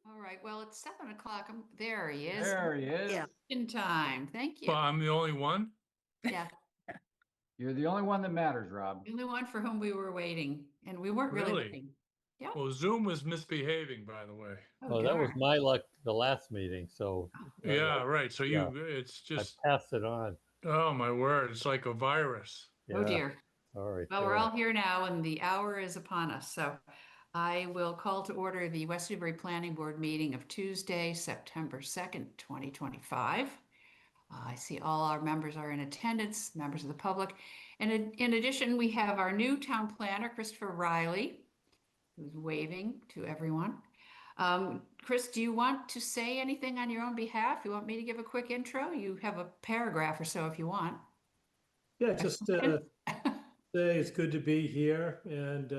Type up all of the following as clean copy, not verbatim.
All right, well, it's 7 o'clock. There he is. There he is. Yeah. In time. Thank you. Well, I'm the only one? Yeah, You're the only one that matters, Rob. the only one for whom we were waiting, and we weren't really Really? waiting. Yeah. Well, Zoom was misbehaving, by the way. Oh, that was darn. my luck the last meeting, so Yeah, right. So yeah. it's I just, passed it on. oh my word, it's like a virus. Oh, Yeah, dear. sorry. Well, we're all here now, and the hour is upon us. So I will call to order the West Newbury Planning Board meeting of Tuesday, September 2nd, 2025. I see all our members are in attendance, members of the public. And in addition, we have our new town planner, Christopher Riley, who's waving to everyone. Chris, do you want to say anything on your own behalf? You want me to give a quick intro? You have a paragraph or so if you want. Yeah, just say it's good to be here, and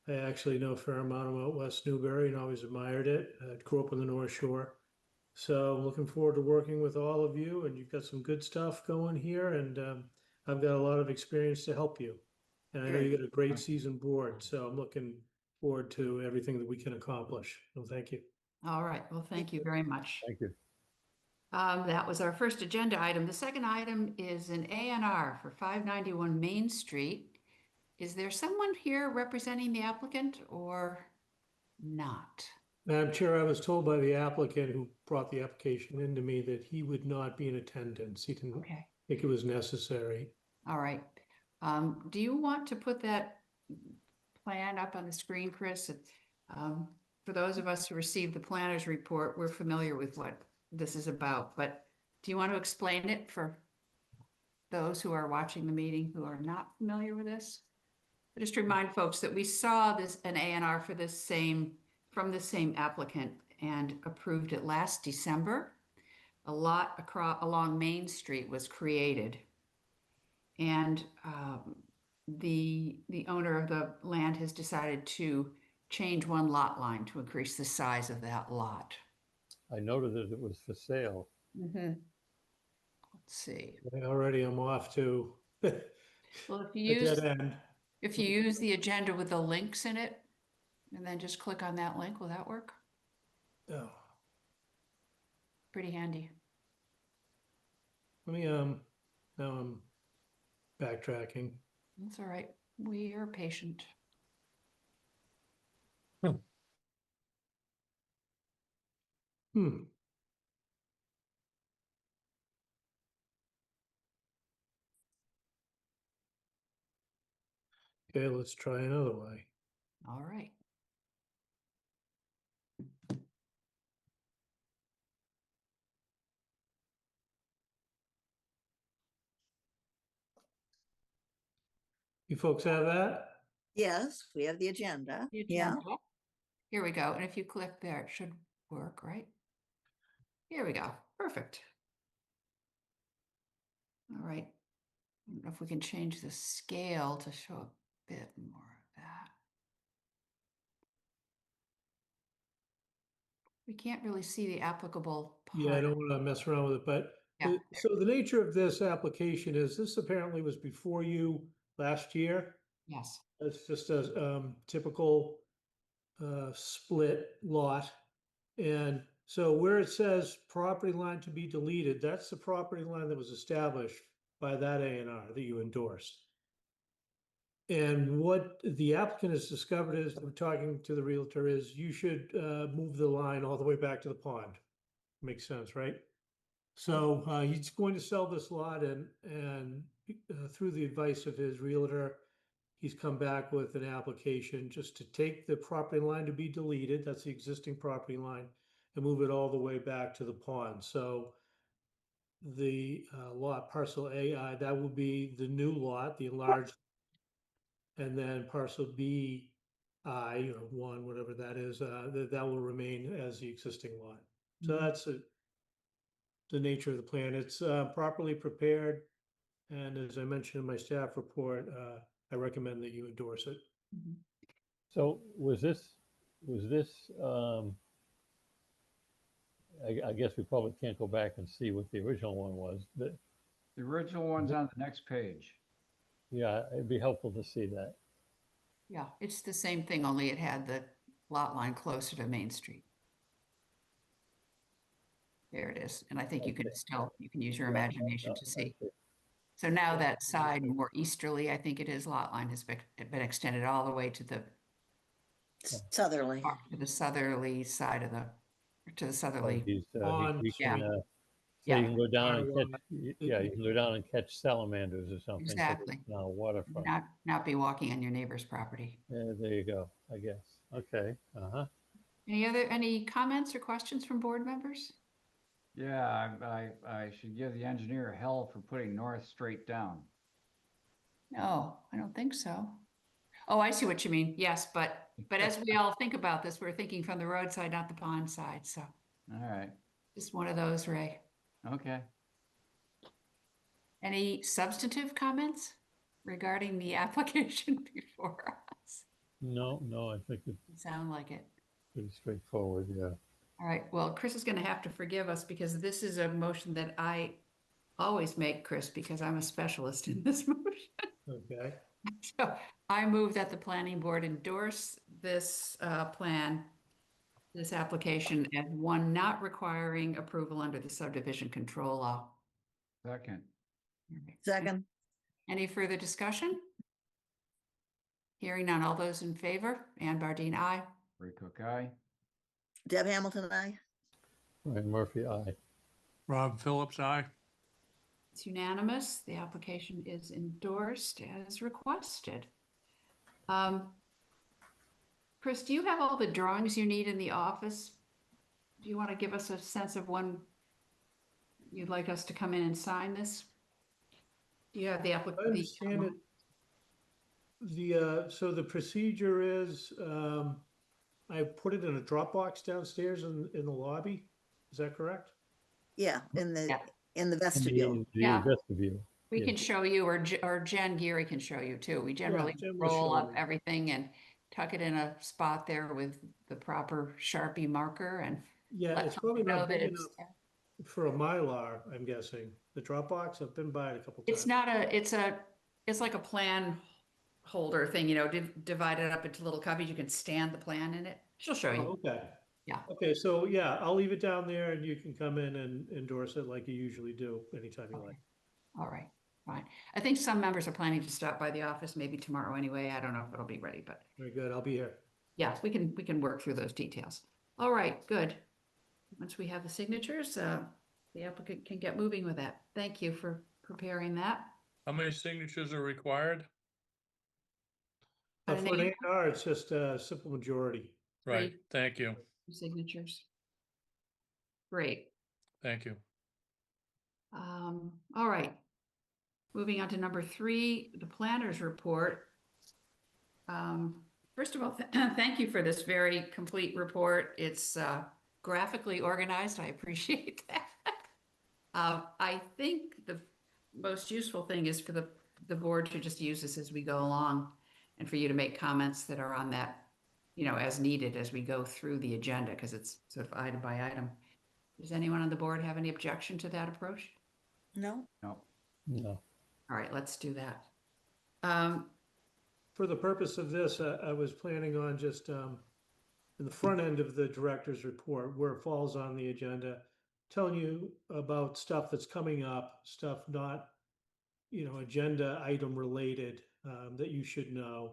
I actually know a fair amount about West Newbury and always admired it. I grew up on the North Shore, so I'm looking forward to working with all of you. And you've got some good stuff going here, and I've got a lot of experience to help you. And I know you got a great seasoned board, so I'm looking forward to everything that we can accomplish. So thank you. All right. Well, thank you very much. Thank you. That was our first agenda item. The second item is an A&R for 591 Main Street. Is there someone here representing the applicant or not? Madam Chair, I was told by the applicant who brought the application into me that he would not be in attendance. He didn't Okay. think it was necessary. All right. Do you want to put that plan up on the screen, Chris? For those of us who received the planner's report, we're familiar with what this is about, but do you want to explain it for those who are watching the meeting who are not familiar with this? Just to remind folks that we saw an A&R for from the same applicant and approved it last December. A lot along Main Street was created. And the owner of the land has decided to change one lot line to increase the size of that lot. I noted that it was for sale. Mm-hmm. Let's see. Already I'm off to Well, a dead end. if you use the agenda with the links in it, and then just click on that link, will that work? Oh, Pretty handy. let me, now I'm backtracking. That's all right. We are patient. Okay, let's try another way. All right. You folks have that? Yes, we have the agenda. The Yeah. agenda. Here we go. And if you click there, it should work, right? Here we go. Perfect. All right. I don't know if we can change the scale to show a bit more of that. We can't really see the applicable part. Yeah, I don't want to mess around with it, but Yeah. so the nature of this application is this apparently was before you last year. Yes. It's just a typical split lot. And so where it says property line to be deleted, that's the property line that was established by that A&R that you endorsed. And what the applicant has discovered is, we're talking to the realtor, is you should move the line all the way back to the pond. Makes sense, right? So he's going to sell this lot, and through the advice of his realtor, he's come back with an application just to take the property line to be deleted, that's the existing property line, and move it all the way back to the pond. So the lot parcel A, that will be the new lot, the enlarged, and then parcel B, I, or one, whatever that is, that will remain as the existing lot. So that's the nature of the plan. It's properly prepared, and as I mentioned in my staff report, I recommend that you endorse it. Mhm. So was this, I guess we probably can't go back and see what the original one was, but The original one's on the next page. yeah, it'd be helpful to see that. Yeah, it's the same thing, only it had the lot line closer to Main Street. There it is. And I think you can Okay. still, you can use your Yeah, imagination I to see. see. So now that side more easterly, I think it is, lot line has been extended all the way to the Southerly. southerly side of to the Like southerly. these, On you Yeah. can, so Yeah. you can go down and Our catch, lot. yeah, you can go down and catch salamanders or something. 'cause Exactly. it's now waterfront. Not be walking on your neighbor's property. Yeah, there you go, I guess. Okay, uh-huh. Any comments or questions from board members? Yeah, I should give the engineer hell for putting north straight down. No, I don't think so. Oh, I see what you mean. Yes, but as we all think about this, we're thinking from the roadside, not the pond side. So All right, just one of those, Ray. okay. Any substantive comments regarding the application before us? No, I think it's Sound like it. pretty straightforward, yeah. All right, well, Chris is going to have to forgive us because this is a motion that I always make, Chris, because I'm a specialist in this motion. Okay, So I move that the planning board endorse this plan, this application as one not requiring approval under the subdivision control law. Second, All right. Second, Any further discussion? Hearing none, all those in favor? Ann Bardine, aye. Ray Cook, aye. Deb Hamilton, I. Ryan Murphy, aye. Rob Phillips, aye. It's unanimous. The application is endorsed as requested. Chris, do you have all the drawings you need in the office? Do you want to give us a sense of when you'd like us to come in and sign this? Do you have the I application? understand it. So the procedure is, I put it in a Dropbox downstairs in the lobby. Is that correct? Yeah, in the Yeah. vestibule. Yeah. Vestibule. We Yeah. can show you, or Jen Geary can show you too. We generally Jen will roll show up me. everything and tuck it in a spot there with the proper Sharpie marker and Yeah, let it's probably people know not that big it's, enough for a Mylar, I'm guessing. The Dropbox, I've been by it a couple times. it's not it's like a plan holder thing, divide it up into little copies. You can stand the plan in it. She'll show Oh, you. okay. Yeah. Okay, so yeah, I'll leave it down there and you can come in and endorse it like you usually do anytime you Okay. like. All right, fine. I think some members are planning to stop by the office maybe tomorrow anyway. I don't know if it'll be ready, but Very good, I'll be here. yeah, we can work through those details. All right, good. Once we have the signatures, the applicant can get moving with that. Thank you for preparing that. How many signatures are required? On an For an A- A&R, it's just a simple majority. Right, Three. thank you, Signatures. Great. thank you. All right. Moving on to number 3, the planner's report. First of all, thank you for this very complete report. It's graphically organized. I appreciate that. I think the most useful thing is for the board to just use this as we go along and for you to make comments that are on that, as needed as we go through the agenda, because it's sort of item by item. Does anyone on the board have any objection to that approach? No? No, No, All right, let's do that. For the purpose of this, I was planning on just in the front end of the director's report, where it falls on the agenda, telling you about stuff that's coming up, stuff not, agenda item related, that you should know.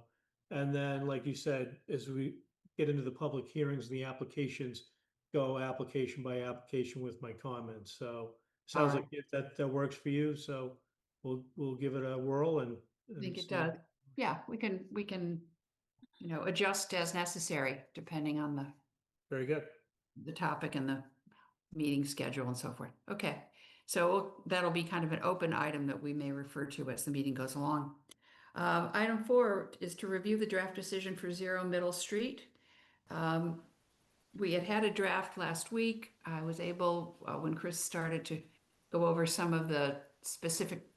And then, like you said, as we get into the public hearings and the applications, go application by application with my comments. So sounds like if that works for you. So we'll give it a whirl and I think it see. does. Yeah, we can, adjust as necessary depending on Very good. the topic and the meeting schedule and so forth. Okay, so that'll be kind of an open item that we may refer to as the meeting goes along. Item 4 is to review the draft decision for 0 Middle Street. We had a draft last week. I was able, when Chris started, to go over some of the specific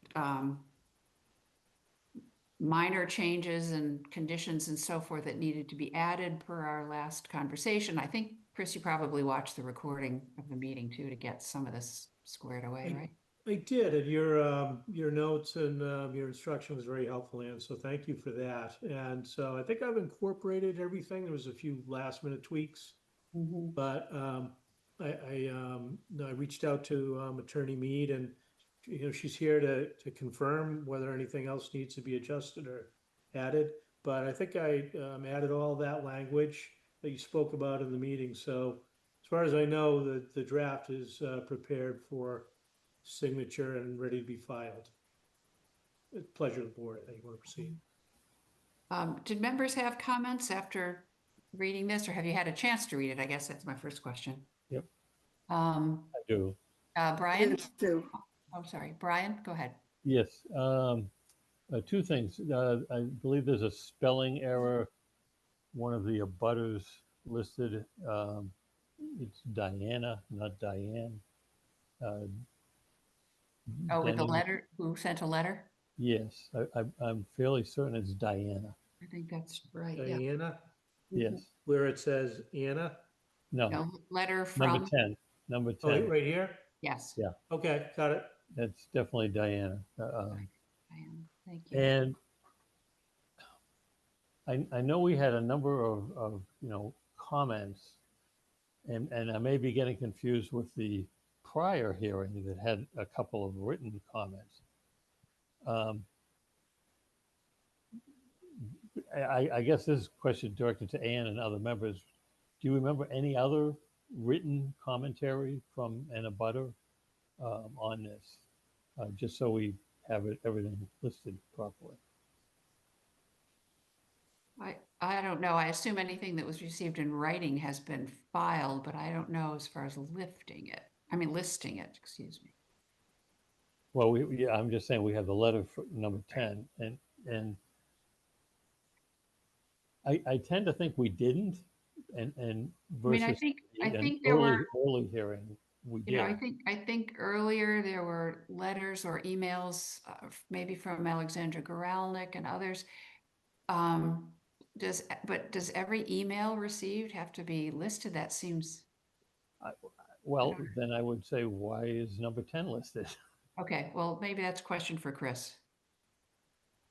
minor changes and conditions and so forth that needed to be added per our last conversation. I think, Chris, you probably watched the recording of the meeting too to get some of this squared away, right? I did, and your notes and your instruction was very helpful, Ann, so thank you for that. And so I think I've incorporated everything. There was a few last minute tweaks, but I reached out to Attorney Mead, and she's here to confirm whether anything else needs to be adjusted or added. But I think I added all that language that you spoke about in the meeting. So as far as I know, the draft is prepared for signature and ready to be filed. Pleasure of the board. I think you want to proceed. Did members have comments after reading this, or have you had a chance to read it? I guess that's my first question. Yep. Um, I do. Brian? Too. Oh, sorry, Brian, go ahead. Yes, two things. I believe there's a spelling error. One of the abutters listed, it's Diana, not Diane. Oh, with the Denny- letter, who sent a letter? Yes, I'm fairly certain it's Diana. I think that's right, yeah. Diana, Yes, where it says Anna. no, No, letter number from, 10, number Oh, 10. right here? yes. Yeah. Okay, got it. That's definitely Diana. Diane, thank you. And I know we had a number of comments, and I may be getting confused with the prior hearing that had a couple of written comments. I guess this question directed to Ann and other members. Do you remember any other written commentary from an abutter on this? Just so we have everything listed properly. I don't know. I assume anything that was received in writing has been filed, but I don't know as far as listing it, excuse me. Well, yeah, I'm just saying we have the letter for number 10, and I tend to think we didn't, and I mean, versus I an think there were, early hearing we you know, did. I think earlier there were letters or emails, maybe from Alexandra Goralnik and others. Does every email received have to be listed? That seems, Well, then I would say, why is number 10 listed? okay, well, maybe that's a question for Chris.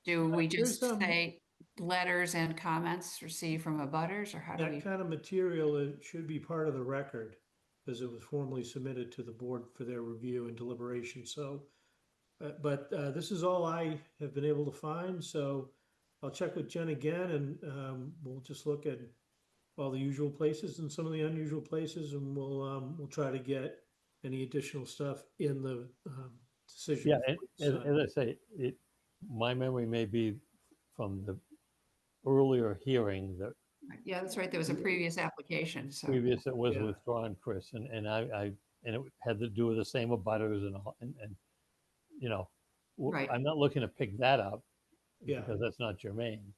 Do we There's just say letters and comments received from abutters, or how do we? that kind of material, it should be part of the record because it was formally submitted to the board for their review and deliberation. So, but this is all I have been able to find. So I'll check with Jen again, and we'll just look at all the usual places and some of the unusual places, and we'll try to get any additional stuff in the decision. Yeah, and as I say, my memory may be from the earlier hearing that Yeah, that's right. There was a previous application, so. previous that was Yeah. withdrawn, Chris, and it had to do with the same abutters and all, and Right. I'm not looking to pick that up Yeah. because that's not germane.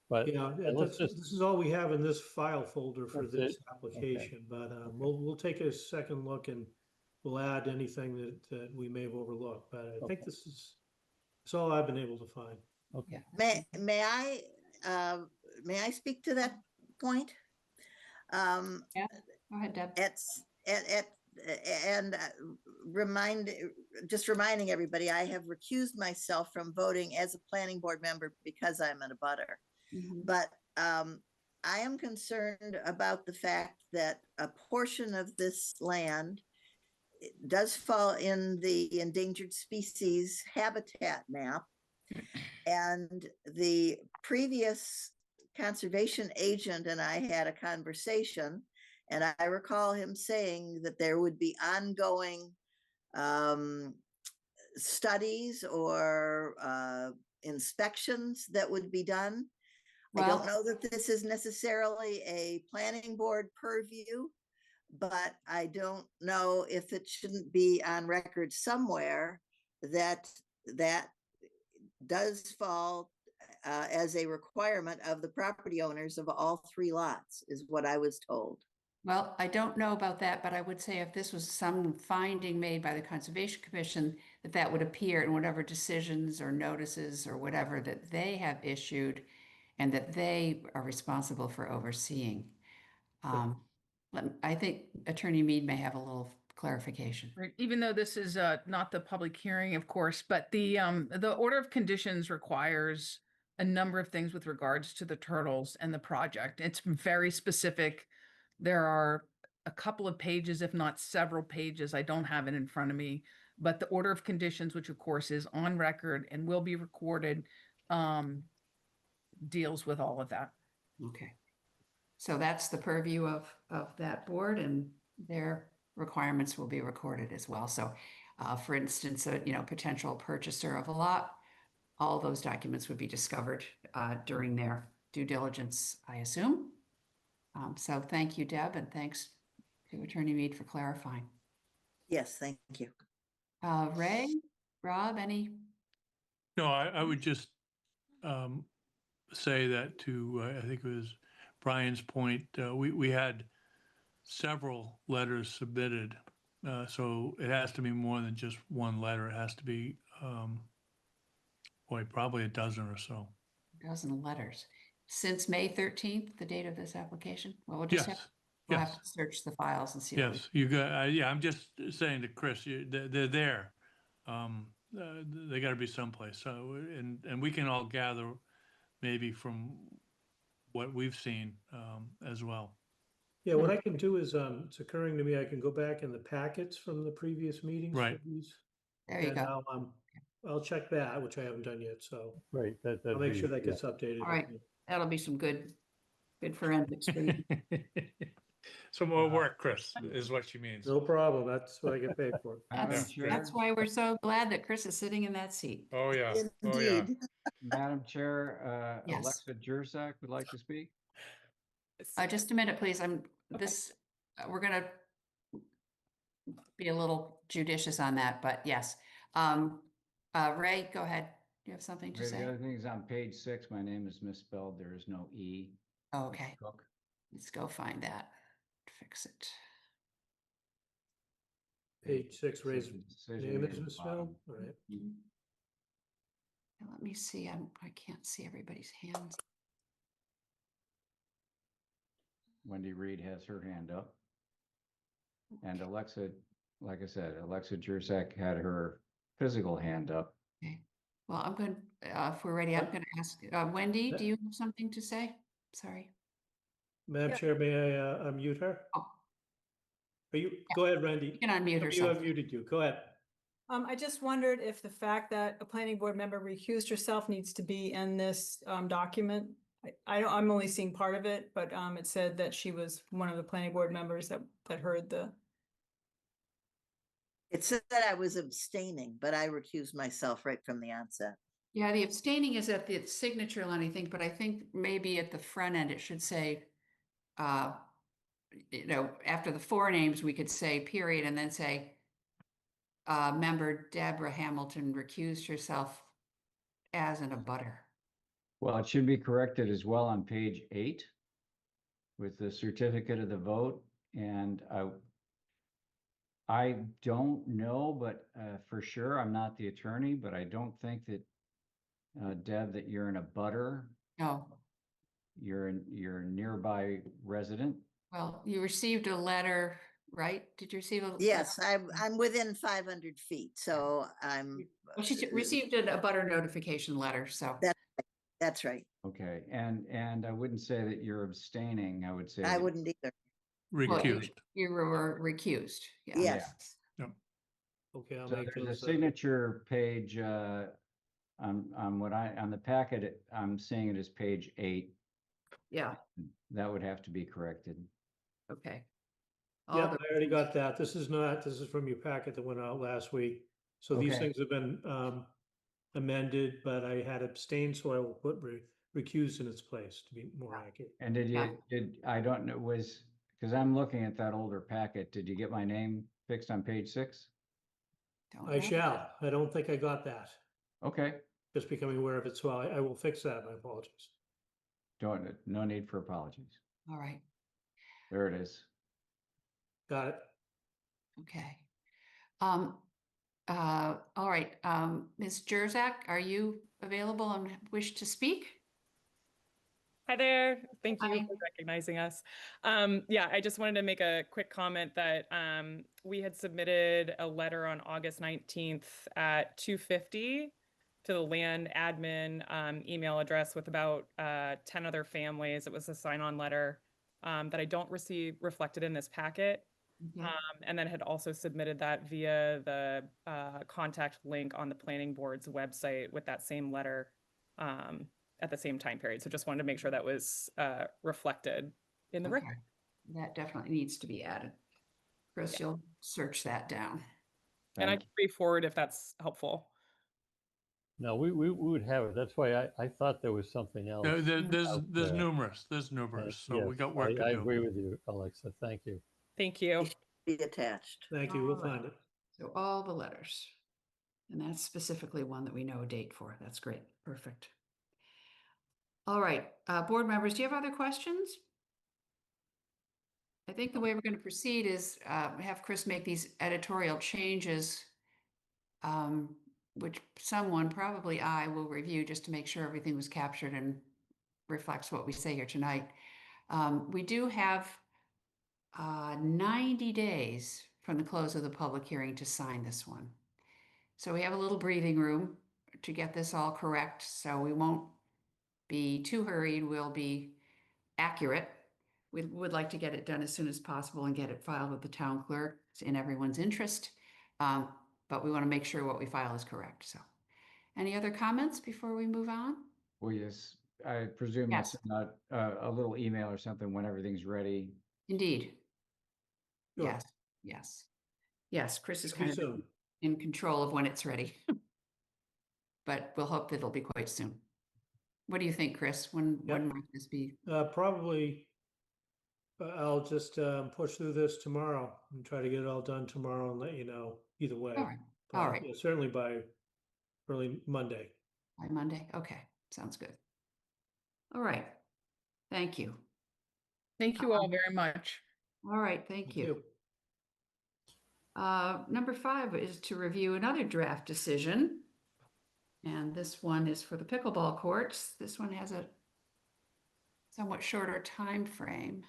But Yeah, let's just this is all we have in this file folder for That's this it? application, but we'll take a second look and we'll add anything that we may have overlooked, but I think Okay. that's all I've been able to find. okay. May I speak to that point? Go ahead, Deb. And reminding everybody, I have recused myself from voting as a planning board member because I'm an abutter. Mhm. But I am concerned about the fact that a portion of this land does fall in the endangered species habitat map. And the previous conservation agent and I had a conversation, and I recall him saying that there would be ongoing studies or inspections that would be done. I don't know that this is necessarily a planning board purview, but I don't know if it shouldn't be on record somewhere that does fall as a requirement of the property owners of all 3 lots, is what I was told. Well, I don't know about that, but I would say if this was some finding made by the Conservation Commission, that would appear in whatever decisions or notices or whatever that they have issued and that they are responsible for overseeing. I think Attorney Mead may have a little clarification. Right, even though this is not the public hearing, of course, but the order of conditions requires a number of things with regards to the turtles and the project. It's very specific. There are a couple of pages, if not several pages. I don't have it in front of me, but the order of conditions, which of course is on record and will be recorded, deals with all of that. Okay. So that's the purview of that board, and their requirements will be recorded as well. So, for instance, a, potential purchaser of a lot, all those documents would be discovered during their due diligence, I assume. So thank you, Deb, and thanks to Attorney Mead for clarifying. Yes, thank you. Ray, Rob, any? No, I would just say that to, I think it was Brian's point, we had several letters submitted. So it has to be more than just one letter. It has to be, probably a dozen or so. Dozen letters. Since May 13th, the date of this application? Well, we'll just have, Yes, we'll yes, have to search the files and see. what we- yes. You got, yeah, I'm just saying to Chris, they're there. They gotta be someplace. So, and we can all gather maybe from what we've seen, as well. Yeah, what I can do is, it's occurring to me, I can go back in the packets from the previous meetings. for Right. these, There you and go. I'll check that, which I haven't done yet, so Right, I'll make sure that gets updated. All right. That'll be some good forensics for you. Some more work, Chris, is what she means. No problem, that's what I get paid for. Madam That's, Chair, that's why we're so glad that Chris is sitting in that seat. Oh, yeah. Oh, yeah. Indeed. Madam Chair, Yes. Alexa Jurczak would like to speak. Just a minute, please. We're gonna be a little judicious on that, but yes. Ray, go ahead. Do you have something to The say? other thing is on page 6, my name is misspelled. There is no E. Oh, okay, Cook. let's go find that. Fix it. Page 6, Ray's Decision name near is the misspelled, bottom. all right. Now, let me see. I can't see everybody's hands. Wendy Reed has her hand up. And Alexa, like I said, Alexa Jurczak had her physical hand up. Okay. Well, I'm going, if we're ready, I'm going to ask, Wendy, do you have something to say? Sorry. Madam Yeah. Chair, may I unmute her? Oh. Are you, go ahead, Randy. You can unmute You herself. unmuted you, go ahead. I just wondered if the fact that a planning board member recused herself needs to be in this document. I'm only seeing part of it, but it said that she was one of the planning board members that heard the. It said that I was abstaining, but I recused myself right from the onset. Yeah, the abstaining is at the signature line, I think, but I think maybe at the front end, it should say, after the four names, we could say period and then say, member Deborah Hamilton recused herself as an abutter. Well, it should be corrected as well on page 8 with the certificate of the vote. And I don't know, but for sure, I'm not the attorney, but I don't think that, Deb, that you're in a butter. No, You're a nearby resident. well, you received a letter, right? Did you receive a? Yes, I'm within 500 feet, so I'm. Well, she received a butter notification letter, so. That's right. Okay, and I wouldn't say that you're abstaining. I would say I that- wouldn't either. Well, Recused. you were recused, yeah. Yes. Okay, I'll So make there's a those. signature page on the packet. I'm seeing it as page 8. Yeah, That would have to be corrected. okay. All Yeah, the- I already got that. This is from your packet that went out last week. So these Okay. things have been amended, but I had abstained, so I will put recused in its place to be more accurate. And did Yeah. I don't know, because I'm looking at that older packet. Did you get my name fixed on page 6? don't I know. shall. I don't think I got that. Okay, Just becoming aware of it, so I will fix that. My apologies. no need for apologies. All right, There it is. Got it. okay. All right, Ms. Jurczak, are you available and wish to speak? Hi there. Thank you Hi. for recognizing us. Yeah, I just wanted to make a quick comment that we had submitted a letter on August 19th at 2:50 to the land admin email address with about 10 other families. It was a sign-on letter that I don't receive reflected in this packet. Okay. And then had also submitted that via the contact link on the planning board's website with that same letter at the same time period. So just wanted to make sure that was reflected in the Okay. record. That definitely needs to be added. Chris, Yeah. you'll search that down. And I can re-forward if that's helpful. No, we would have it. That's why I thought there was something else. There's out there's there. numerous, so we Yes, got work to I do. agree with you, Alexa. Thank you. Thank you. Be attached. Thank you, we'll All right. find it. So all the letters. And that's specifically one that we know a date for. That's great. Perfect. All right, board members, do you have other questions? I think the way we're going to proceed is have Chris make these editorial changes, which someone, probably I, will review just to make sure everything was captured and reflects what we say here tonight. We do have 90 days from the close of the public hearing to sign this one. So we have a little breathing room to get this all correct, so we won't be too hurried. We'll be accurate. We would like to get it done as soon as possible and get it filed with the town clerk. It's in everyone's interest. But we want to make sure what we file is correct. So any other comments before we move on? Well, yes, I presume Yes. it's not a little email or something when everything's ready. Indeed. Sure. Yes, yes. Yes, Chris is Be kind of soon. in control of when it's ready. But we'll hope that it'll be quite soon. What do you think, Chris? When might this be? Probably, I'll just push through this tomorrow and try to get it all done tomorrow and let you know either way. All right, all But, right. yeah, certainly by early Monday. By Monday? Okay, sounds good. All right, thank you. Thank you all very much. All right, thank you. Number 5 is to review another draft decision. And this one is for the pickleball courts. This one has a somewhat shorter time frame.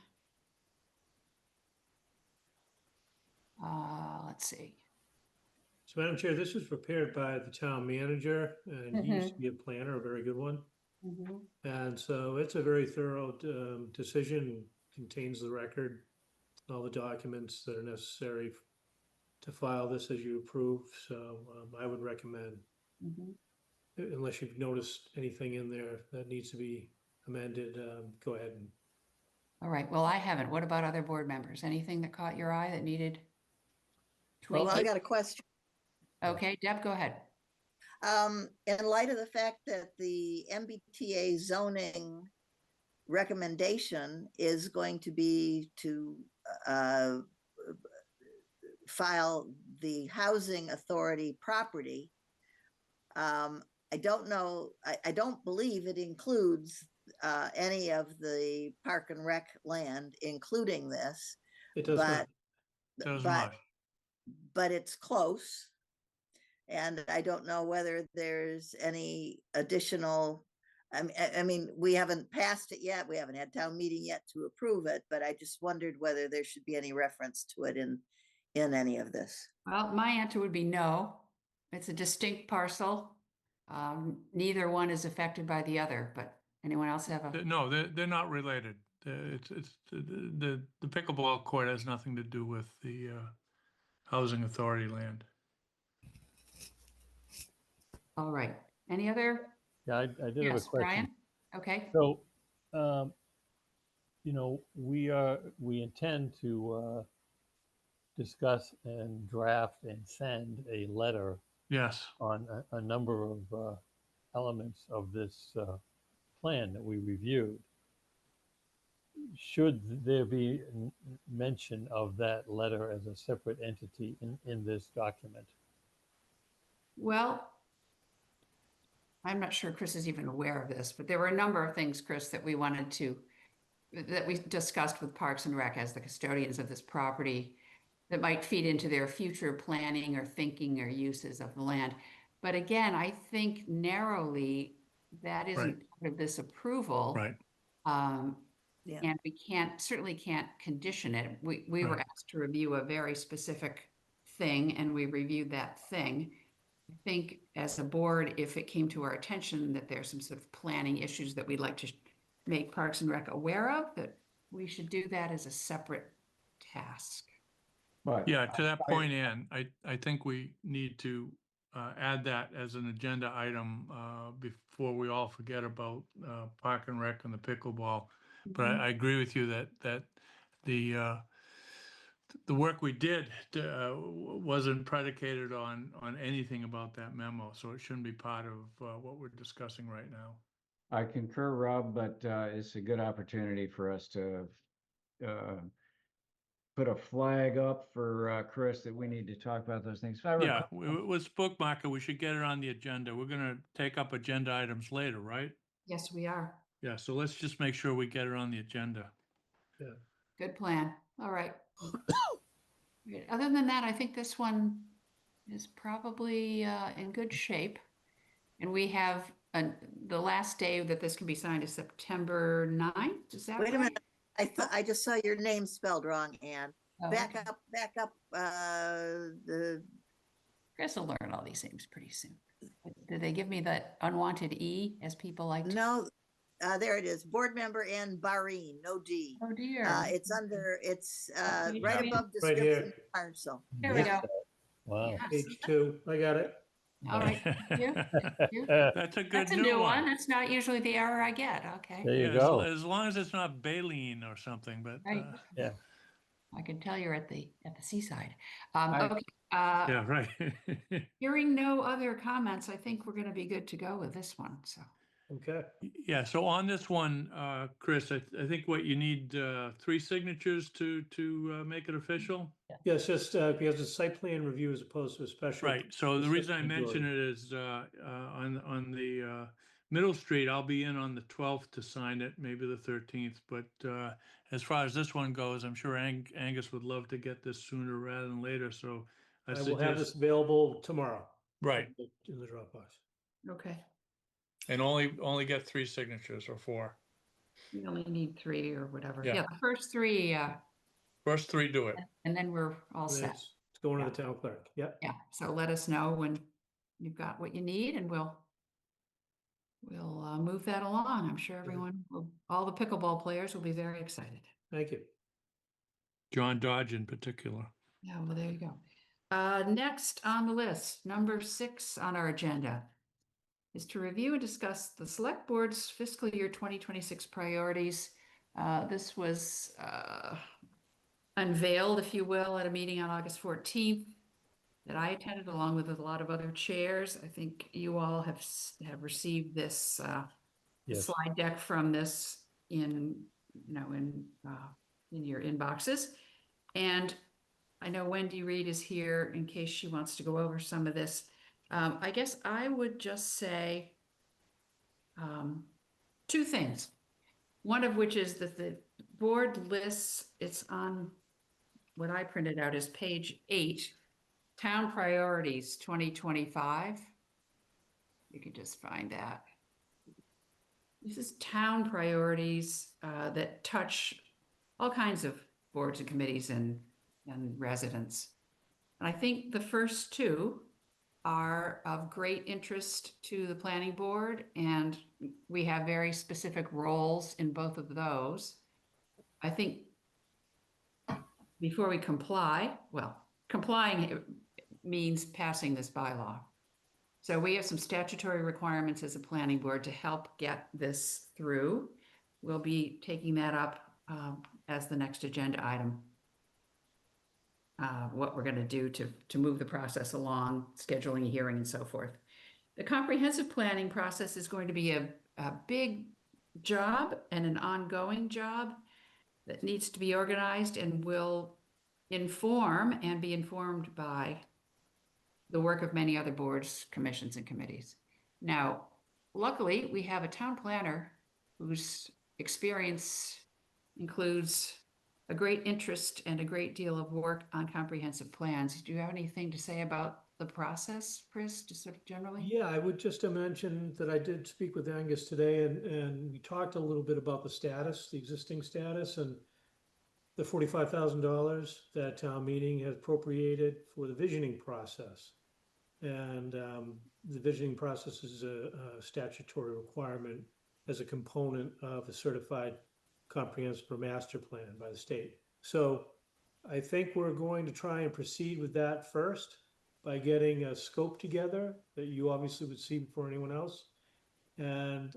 Let's see. So Madam Chair, this was prepared by the town manager and he used to be a planner, a very good one. And so it's a very thorough decision, contains the record, all the documents that are necessary to file this as you approve. So I would recommend, unless you've noticed anything in there that needs to be amended, go ahead. All right, well, I haven't. What about other board members? Anything that caught your eye that needed Well, tweaking? I got a question. Okay, Deb, go ahead. In light of the fact that the MBTA zoning recommendation is going to be to file the housing authority property, I don't know, I don't believe it includes any of the park and rec land, including this. It does not. Does not. But it's close. And I don't know whether there's any additional, I mean, we haven't passed it yet. We haven't had town meeting yet to approve it, but I just wondered whether there should be any reference to it in any of this. Well, my answer would be no. It's a distinct parcel. Neither one is affected by the other, but anyone else have a? No, they're not related. It's the pickleball court has nothing to do with the housing authority land. All right. Any other? Yeah, I did have a Yes, question. Brian? Okay. So, you know, we intend to discuss and draft and send a letter Yes. on a number of elements of this plan that we reviewed. Should there be mention of that letter as a separate entity in this document? Well, I'm not sure Chris is even aware of this, but there were a number of things, Chris, that we discussed with Parks and Rec as the custodians of this property that might feed into their future planning or thinking or uses of the land. But again, I think narrowly, that isn't part of this approval. Right. Yeah. And we certainly can't condition it. We were Right. asked to review a very specific thing and we reviewed that thing. I think as a board, if it came to our attention that there's some sort of planning issues that we'd like to make Parks and Rec aware of, that we should do that as a separate task. But Yeah, to that point, Ann, I think we need to add that as an agenda item before we all forget about Park and Rec and the pickleball. But I agree with you that the work we did wasn't predicated on anything about that memo, so it shouldn't be part of what we're discussing right now. I concur, Rob, but it's a good opportunity for us to put a flag up for Chris that we need to talk about those things. If I Yeah, recall- with bookmarker, we should get it on the agenda. We're gonna take up agenda items later, right? Yes, we are. Yeah, so let's just make sure we get it on the agenda. Good plan. All right. Okay, other than that, I think this one is probably in good shape. And we have the last day that this can be signed is September 9th. Is that Wait a right? minute. I just saw your name spelled wrong, Anne. Oh, Back okay. up, the, Chris will learn all these things pretty soon. Did they give me that unwanted E, as people like to? no, there it is. Board member Ann Barine, no D. Oh, dear. It's under, it's Okay, right yeah. above Right here. description of parcel. There we go. Wow. Yes. Page 2, I got it. All right. Thank you. Thank you. That's a good That's a new one. That's not usually the error I get. Okay. There you Yeah, go. as long as it's not baleen or something, but Right. Yeah. I can tell you're at the seaside. I- Okay. yeah, right. Hearing no other comments, I think we're going to be good to go with this one. So. Okay. Yeah, so on this one, Chris, I think what you need 3 signatures to make it official. Yeah, it's just because it's site plan review as opposed to a special. Right, so the reason I mention majority. it is on the Middle Street, I'll be in on the 12th to sign it, maybe the 13th. But as far as this one goes, I'm sure Angus would love to get this sooner rather than later, so I I will have this suggest, available tomorrow. right, In the Dropbox. Okay. and only get 3 signatures or 4. We only need 3 or whatever. Yeah. Yeah, the first 3, First 3 do it. and then we're all And set. It's going to the town clerk. Yep. Yeah. So let us know when you've got what you need, and we'll move that along. I'm sure everyone, all the pickleball players will be very excited. Thank you. John Dodge in particular. Yeah, well, there you go. Next on the list, number 6 on our agenda is to review and discuss the select board's fiscal year 2026 priorities. This was unveiled, if you will, at a meeting on August 14th that I attended along with a lot of other chairs. I think you all have received this Yes. slide deck from this in your inboxes. And I know Wendy Reed is here in case she wants to go over some of this. I guess I would just say 2 things. One of which is that the board lists, it's on what I printed out is page 8, Town Priorities 2025. You can just find that. This is town priorities that touch all kinds of boards and committees and residents. And I think the first 2 are of great interest to the planning board, and we have very specific roles in both of those. I think before we comply, well, complying means passing this bylaw. So we have some statutory requirements as a planning board to help get this through. We'll be taking that up as the next agenda item. What we're going to do to move the process along, scheduling a hearing and so forth. The comprehensive planning process is going to be a big job and an ongoing job that needs to be organized and will inform and be informed by the work of many other boards, commissions, and committees. Now, luckily, we have a town planner whose experience includes a great interest and a great deal of work on comprehensive plans. Do you have anything to say about the process, Chris, just sort of generally? Yeah, I would just mention that I did speak with Angus today and we talked a little bit about the status, the existing status, and the $45,000 that town meeting has appropriated for the visioning process. And the visioning process is a statutory requirement as a component of a certified comprehensive or master plan by the state. So I think we're going to try and proceed with that first by getting a scope together that you obviously would see before anyone else. And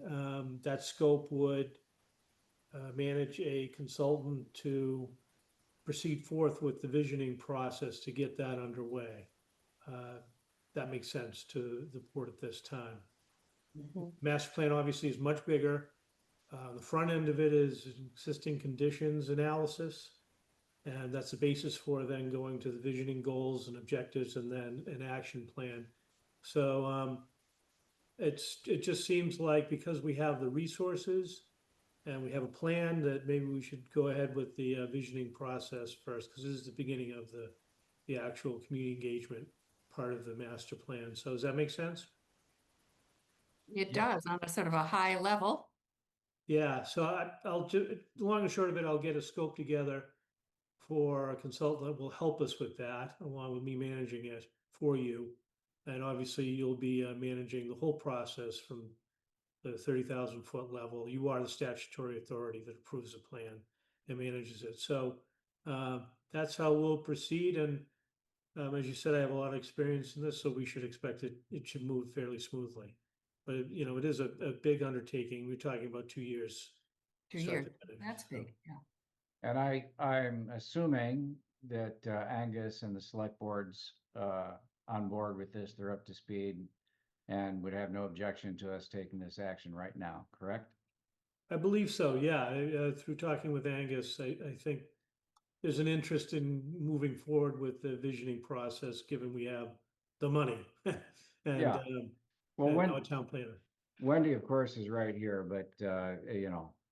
that scope would manage a consultant to proceed forth with the visioning process to get that underway. That makes sense to the board at this time. Master plan obviously is much bigger. The front end of it is existing conditions analysis. And that's the basis for then going to the visioning goals and objectives and then an action plan. So it just seems like because we have the resources and we have a plan that maybe we should go ahead with the visioning process first, because this is the beginning of the actual community engagement part of the master plan. So does that make sense? It does on a sort of a high level. Yeah, so I'll long and short of it, I'll get a scope together for a consultant that will help us with that, along with me managing it for you. And obviously you'll be managing the whole process from the 30,000-foot level. You are the statutory authority that approves the plan and manages it. So that's how we'll proceed. And as you said, I have a lot of experience in this, so we should expect it should move fairly smoothly. But it is a big undertaking. We're talking about 2 years. 2 years. That's big, yeah. And I'm assuming that Angus and the select board's on board with this, they're up to speed and would have no objection to us taking this action right now, correct? I believe so, yeah. Through talking with Angus, I think there's an interest in moving forward with the visioning process, given we have the money. And, Yeah. Well, and when now a town planner. Wendy, of course, is right here, but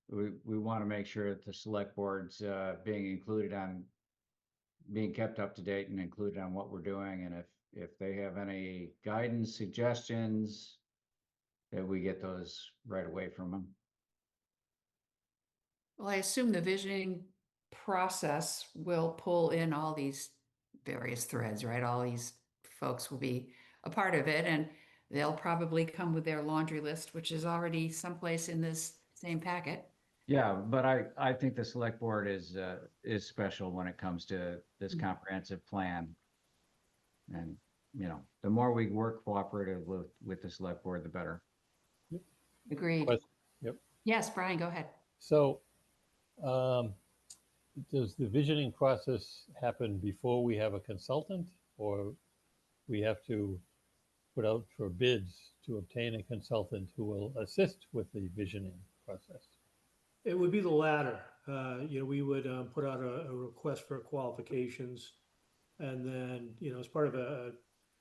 we want to make sure that the select board's being kept up to date and included on what we're doing. And if they have any guidance, suggestions, that we get those right away from them. Well, I assume the visioning process will pull in all these various threads, right? All these folks will be a part of it, and they'll probably come with their laundry list, which is already someplace in this same packet. Yeah, but I think the select board is special when it comes to this comprehensive plan. And, the more we work cooperative with the select board, the better. Agreed. Yep. Yes, Brian, go ahead. So does the visioning process happen before we have a consultant, or we have to put out for bids to obtain a consultant who will assist with the visioning process? It would be the latter. We would put out a request for qualifications, and then, as part of a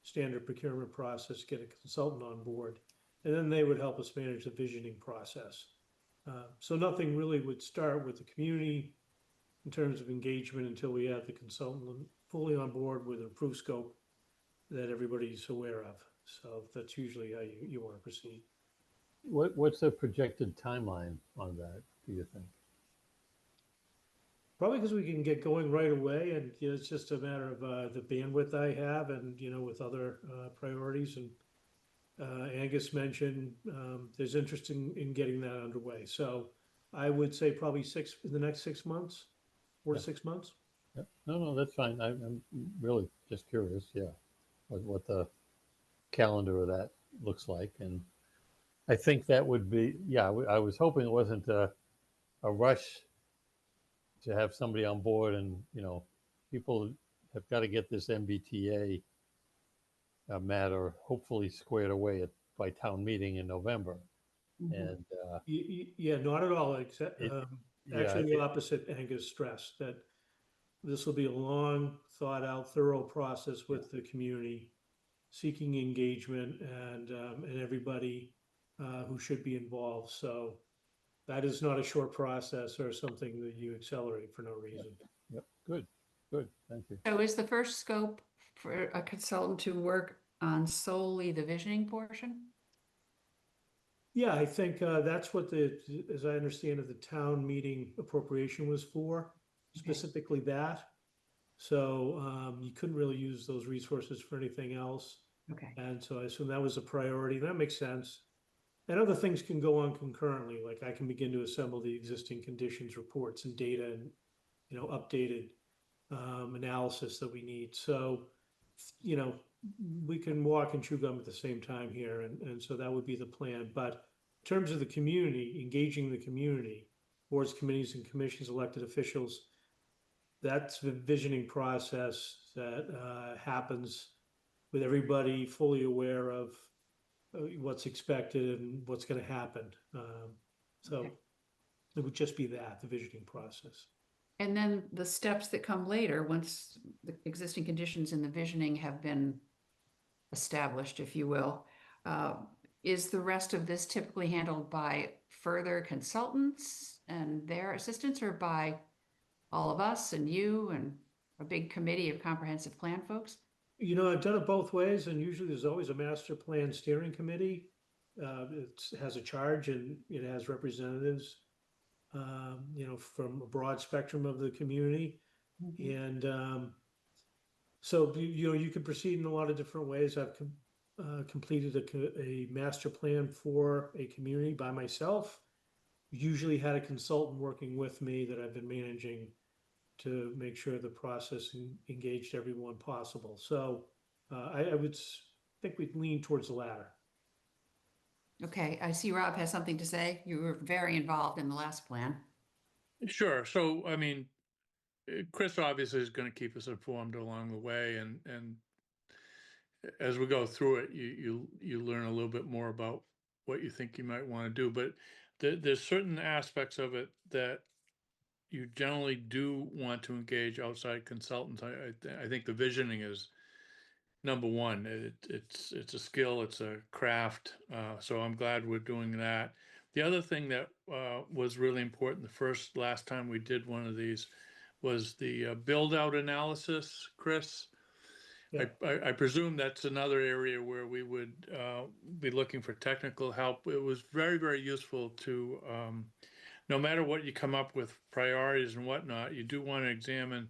standard procurement process, get a consultant on board, and then they would help us manage the visioning process. So nothing really would start with the community in terms of engagement until we have the consultant fully on board with an approved scope that everybody's aware of. So that's usually how you want to proceed. What's the projected timeline on that, do you think? Probably because we can get going right away, and it's just a matter of the bandwidth I have, and with other priorities. And Angus mentioned there's interest in getting that underway. So I would say probably in the next 6 months, 4 to 6 months. Yeah. No, that's fine. I'm really just curious, what the calendar of that looks like. And I think that would be, I was hoping it wasn't a rush to have somebody on board, and, people have got to get this MBTA matter hopefully squared away by town meeting in November. And yeah, not at all. Except actually the opposite. Angus stressed that this will be a long, thought out, thorough process with the community, seeking engagement and everybody who should be involved. So that is not a short process or something that you accelerate for no reason. Yep. Good. Thank you. So is the first scope for a consultant to work on solely the visioning portion? Yeah, I think that's what as I understand it, the town meeting appropriation was for, specifically that. So you couldn't really use those resources for anything else. Okay. And so I assume that was a priority. That makes sense. And other things can go on concurrently, like I can begin to assemble the existing conditions reports and data and, updated analysis that we need. So, we can walk and chew gum at the same time here. And so that would be the plan. But in terms of the community, engaging the community, boards, committees, and commissions, elected officials, that's the visioning process that happens with everybody fully aware of what's expected and what's going to happen. So Okay. it would just be that, the visioning process. And then the steps that come later, once the existing conditions in the visioning have been established, if you will, is the rest of this typically handled by further consultants and their assistants, or by all of us and you and a big committee of comprehensive plan folks? I've done it both ways, and usually there's always a master plan steering committee. It has a charge and it has representatives, from a broad spectrum of the community. And so, you could proceed in a lot of different ways. I've completed a master plan for a community by myself. Usually had a consultant working with me that I've been managing to make sure the process engaged everyone possible. So I would think we'd lean towards the latter. Okay, I see Rob has something to say. You were very involved in the last plan. Sure. So, I mean, Chris obviously is going to keep us informed along the way, and as we go through it, you learn a little bit more about what you think you might want to do. But there's certain aspects of it that you generally do want to engage outside consultants. I think the visioning is number one. It's a skill, it's a craft. So I'm glad we're doing that. The other thing that was really important last time we did one of these was the build out analysis, Chris. Yeah. I presume that's another area where we would be looking for technical help. It was very, very useful to, no matter what you come up with, priorities and whatnot, you do want to examine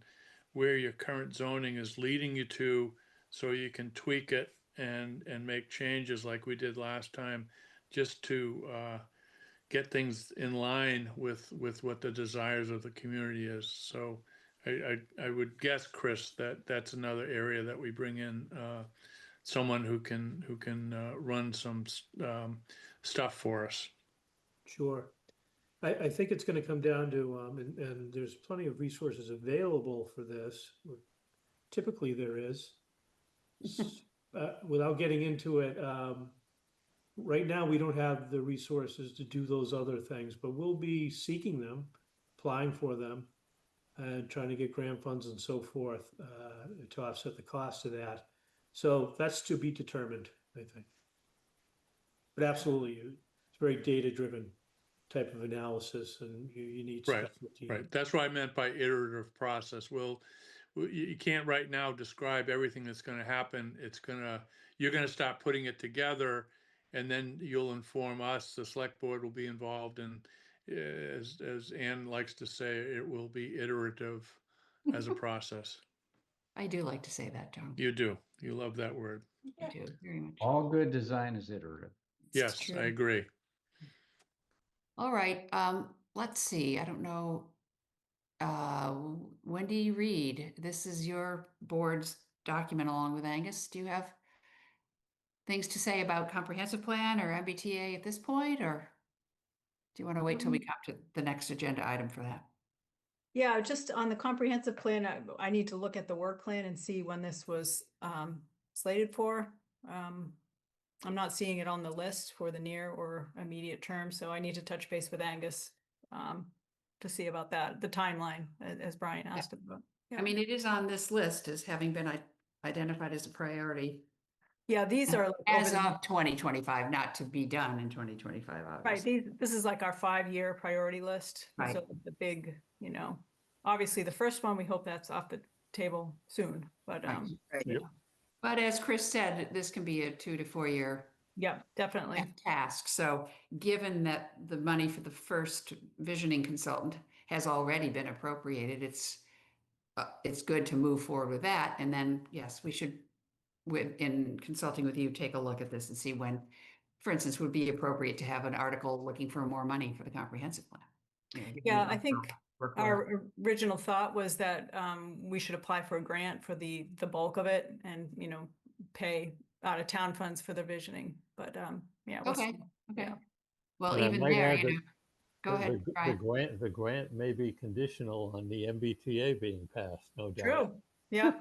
where your current zoning is leading you to, so you can tweak it and make changes like we did last time, just to get things in line with what the desires of the community is. So I would guess, Chris, that that's another area that we bring in someone who can run some stuff for us. Sure. I think it's going to come down to, and there's plenty of resources available for this. Typically there is. Without getting into it, right now we don't have the resources to do those other things, but we'll be seeking them, applying for them, and trying to get grant funds and so forth to offset the cost of that. So that's to be determined, I think. But absolutely, it's very data-driven type of analysis, and you need Right, specialty. right. That's what I meant by iterative process. You can't right now describe everything that's going to happen. You're going to start putting it together, and then you'll inform us. The select board will be involved, and as Ann likes to say, it will be iterative as a process. I do like to say that, Tom. You do. You love that word. I do, very much. All good design is iterative. It's Yes, true. I agree. All right, let's see, I don't know. Wendy Reed, this is your board's document along with Angus. Do you have things to say about comprehensive plan or MBTA at this point, or do you want to wait till we come to the next agenda item for that? Yeah, just on the comprehensive plan, I need to look at the work plan and see when this was slated for. I'm not seeing it on the list for the near or immediate term, so I need to touch base with Angus to see about that, the timeline, as Brian asked about. Yeah. I mean, it is on this list as having been identified as a priority Yeah, these are like over as the- of 2025, not to be done in 2025, right. obviously. This is like our 5-year priority list. Right. So the big, obviously the first one, we hope that's off the table soon, but Right. Right. Yep. But as Chris said, this can be a 2 to 4 year yeah, definitely. task. So given that the money for the first visioning consultant has already been appropriated, it's good to move forward with that. And then, yes, we should, in consulting with you, take a look at this and see when for instance, would be appropriate to have an article looking for more money for the comprehensive plan. You know, given Yeah, the I think workload. our original thought was that we should apply for a grant for the bulk of it and, you know, pay out of town funds for the visioning. But yeah. we'll see. Okay, okay. Yeah. Well, And I even might there, add you that know, go the- ahead, the Brian. the grant may be conditional on the MBTA being passed, no doubt. True. Yeah.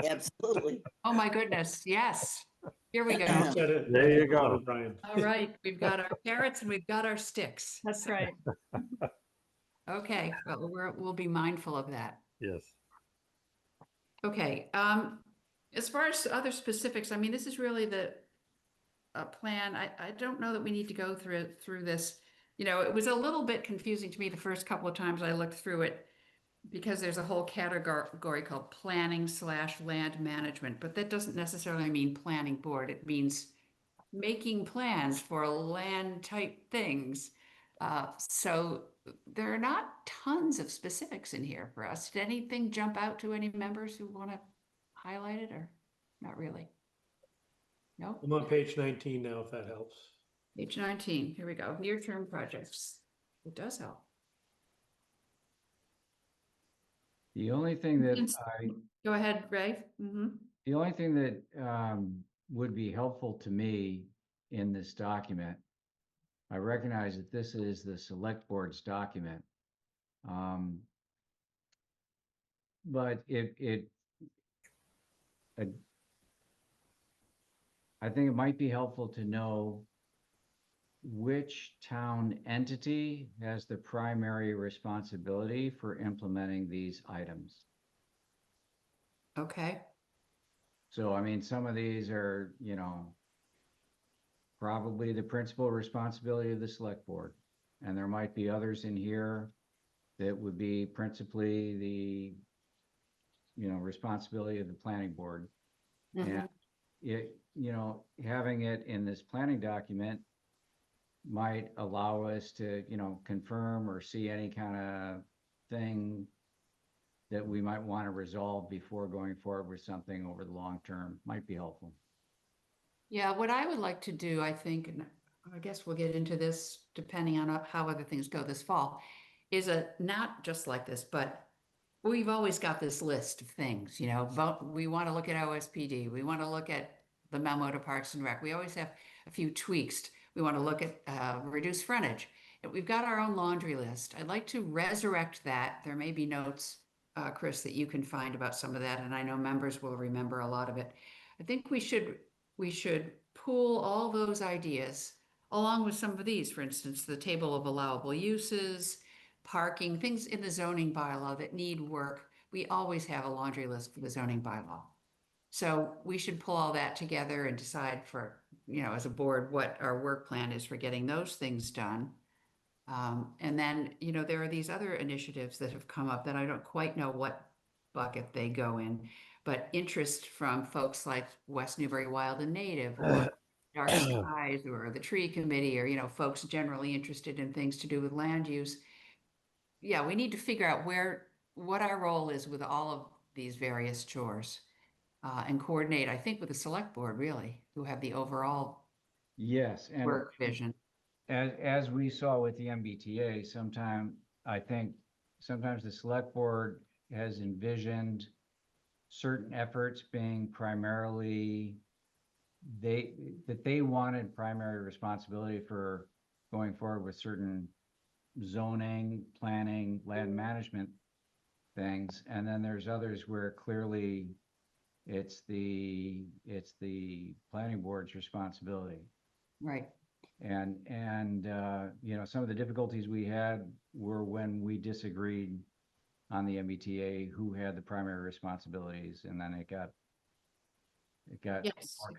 Absolutely. Oh, my goodness, yes. Here we go. Said it. There you go. Brian. All right, we've got our carrots and we've got our sticks. That's right. Okay, well, we'll be mindful of that. Yes. Okay, as far as other specifics, I mean, this is really the plan. I don't know that we need to go through this. You know, it was a little bit confusing to me the first couple of times I looked through it because there's a whole category called planning/land management, but that doesn't necessarily mean planning board. It means making plans for land type things. So there are not tons of specifics in here for us. Did anything jump out to any members who want to highlight it or not really? No? I'm on page 19 now, if that helps. Page 19, here we go. Near-term projects. It does help. The only thing that Yes. Go ahead, Ray. the only thing that would be helpful to me in this document, I recognize that this is the select board's document. But I think it might be helpful to know which town entity has the primary responsibility for implementing these items. Okay, So, I mean, some of these are, you know, probably the principal responsibility of the select board. And there might be others in here that would be principally the, you know, responsibility of the planning board. And it, you know, having it in this planning document might allow us to, you know, confirm or see any kind of thing that we might want to resolve before going forward with something over the long term. Might be helpful. yeah, what I would like to do, I think, and I guess we'll get into this depending on how other things go this fall, is not just like this, but we've always got this list of things, you know, we want to look at OSPD, we want to look at the memo to Parks and Rec. We always have a few tweaks. We want to look at reduced frontage. And we've got our own laundry list. I'd like to resurrect that. There may be notes, Chris, that you can find about some of that, and I know members will remember a lot of it. I think we should pool all those ideas along with some of these, for instance, the table of allowable uses, parking, things in the zoning bylaw that need work. We always have a laundry list for the zoning bylaw. So we should pull all that together and decide for, you know, as a board, what our work plan is for getting those things done. And then, you know, there are these other initiatives that have come up that I don't quite know what bucket they go in, but interest from folks like West Newbury Wild and Native or Dark Skies or the Tree Committee, or, you know, folks generally interested in things to do with land use. Yeah, we need to figure out what our role is with all of these various chores. And coordinate, I think, with the select board, really, who have the overall Yes, and work vision. as we saw with the MBTA, I think sometimes the select board has envisioned certain efforts being primarily that they wanted primary responsibility for going forward with certain zoning, planning, land management things. And then there's others where clearly it's the planning board's responsibility. Right. And you know, some of the difficulties we had were when we disagreed on the MBTA who had the primary responsibilities, and then it got Yes, more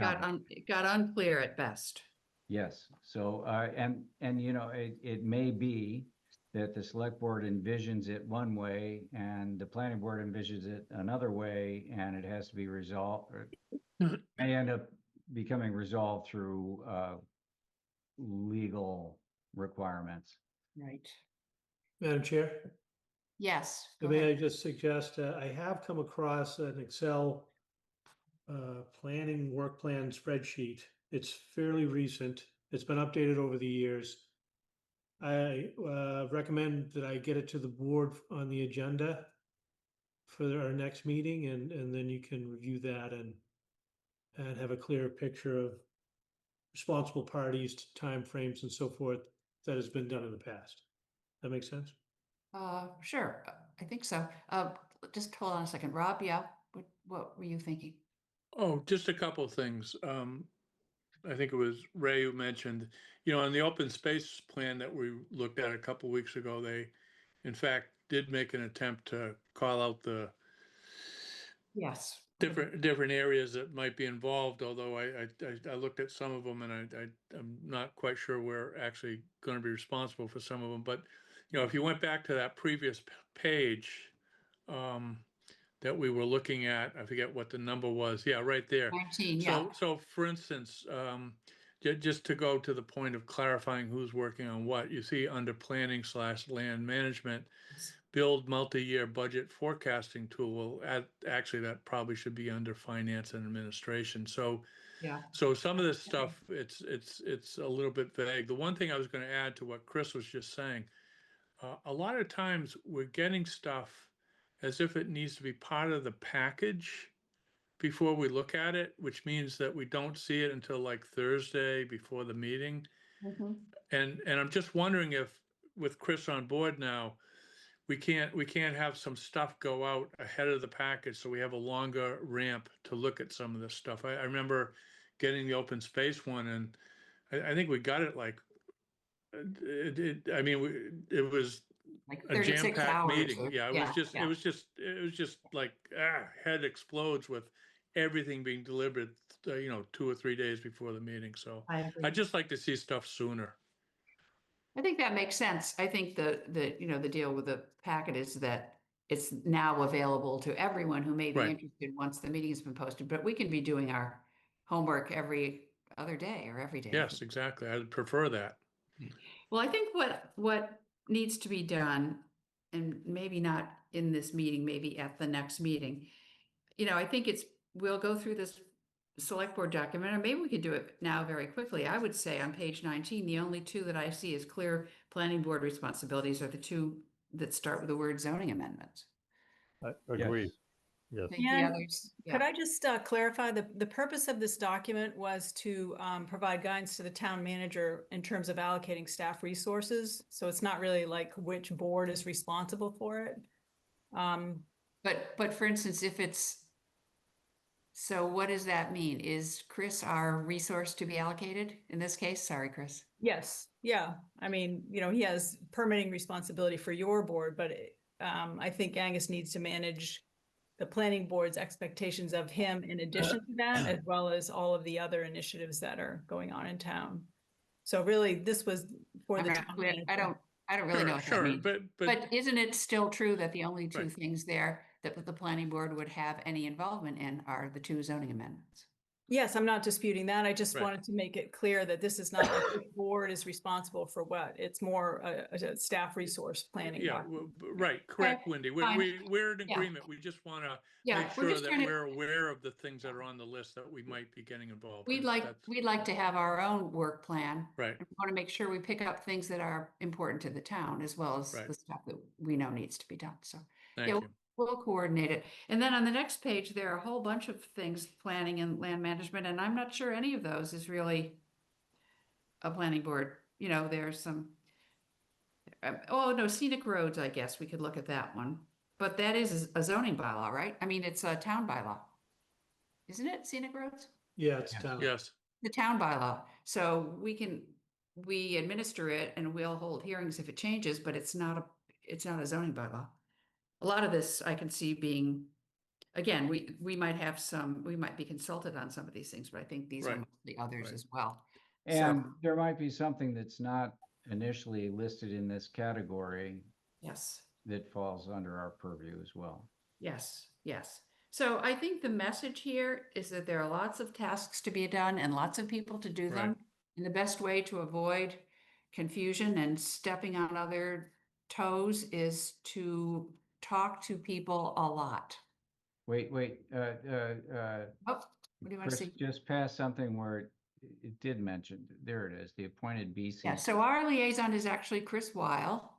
it got unclear at best. yes. So and you know, it may be that the select board envisions it one way and the planning board envisions it another way, and it has to be resolved, or may end up becoming resolved through legal requirements. Right. Madam Chair, Yes. Go may I ahead. just suggest, I have come across an Excel planning work plan spreadsheet It's fairly recent. It's been updated over the years. I recommend that I get it to the board on the agenda for our next meeting, and then you can review that and have a clearer picture of responsible parties, timeframes, and so forth that has been done in the past. That makes sense? Sure, I think so. Just hold on a second. Rob, yeah, what were you thinking? Oh, just a couple of things. I think it was Ray who mentioned, on the open space plan that we looked at a couple of weeks ago, they, in fact, did make an attempt to call out the Yes. different areas that might be involved, although I looked at some of them and I'm not quite sure we're actually going to be responsible for some of them. But, if you went back to that previous page, that we were looking at, I forget what the number was. Yeah, right there. 19, yeah. So for instance, just to go to the point of clarifying who's working on what, you see under planning/land management, build multi-year budget forecasting tool. Well, actually, that probably should be under finance and administration. So, Yeah. so some of this stuff, it's a little bit vague. The one thing I was going to add to what Chris was just saying, a lot of times we're getting stuff as if it needs to be part of the package before we look at it, which means that we don't see it until like Thursday before the meeting. Mhm. And I'm just wondering if, with Chris on board now, we can't have some stuff go out ahead of the package so we have a longer ramp to look at some of this stuff. I remember getting the open space one, and I think we got it like it was Like a 36 jam-packed hours. meeting. Yeah, it was yeah. just like head explodes with everything being delivered, 2 or 3 days before the meeting. So I agree. I'd just like to see stuff sooner. I think that makes sense. I think the deal with the packet is that it's now available to everyone who may be Right. interested once the meeting has been posted, but we can be doing our homework every other day or every day. Yes, exactly. I'd prefer that. Well, I think what needs to be done, and maybe not in this meeting, maybe at the next meeting, I think we'll go through this select board document, or maybe we could do it now very quickly. I would say on page 19, the only two that I see as clear planning board responsibilities are the two that start with the word zoning amendments. I agree. Yes. I think the Yeah, others, Could yeah, I just clarify, the purpose of this document was to provide guidance to the town manager in terms of allocating staff resources. So it's not really like which board is responsible for it. but for instance, so what does that mean? Is Chris our resource to be allocated in this case? Sorry, Chris. Yes, yeah. I mean, he has permitting responsibility for your board, but I think Angus needs to manage the planning board's expectations of him in addition to that, as well as all of the other initiatives that are going on in town. So really, this was for I'm the not town clear. manager. I don't really know what that Sure, means. but But isn't it still true that the only two Right. things there that the planning board would have any involvement in are the two zoning amendments? Yes, I'm not disputing that. I just Right. wanted to make it clear that this is not like which board is responsible for what. It's more a staff resource planning. yeah, document. right, correct, Wendy. fine. We're in Yeah. agreement. We just want to Yeah, make we're sure just that trying to, we're aware of the things that are on the list that we might be getting involved in. we'd like That's- to have our own work plan. Right, We want to make sure we pick up things that are important to the town as well as Right. the stuff that we know needs to be done. So thank yeah, you. we'll coordinate it. And then on the next page, there are a whole bunch of things, planning and land management, and I'm not sure any of those is really a planning board. There's some, oh, no, scenic roads, I guess we could look at that one. But that is a zoning bylaw, right? I mean, it's a town bylaw. Isn't it, scenic roads? Yeah, it's Yes. town. Yes, The town bylaw. So we administer it and we'll hold hearings if it changes, but it's not a zoning bylaw. A lot of this I can see being, again, we might be consulted on some of these things, but I think these are Right. the others Right. as well. And So, there might be something that's not initially listed in this category yes, that falls under our purview as well. yes. So I think the message here is that there are lots of tasks to be done and lots of people to do them. Right. And the best way to avoid confusion and stepping on other toes is to talk to people a lot. Wait, Oh, what do you want to Chris see? just passed something where it did mention, there it is, the appointed BC. Yeah, so our liaison is actually Chris Weil.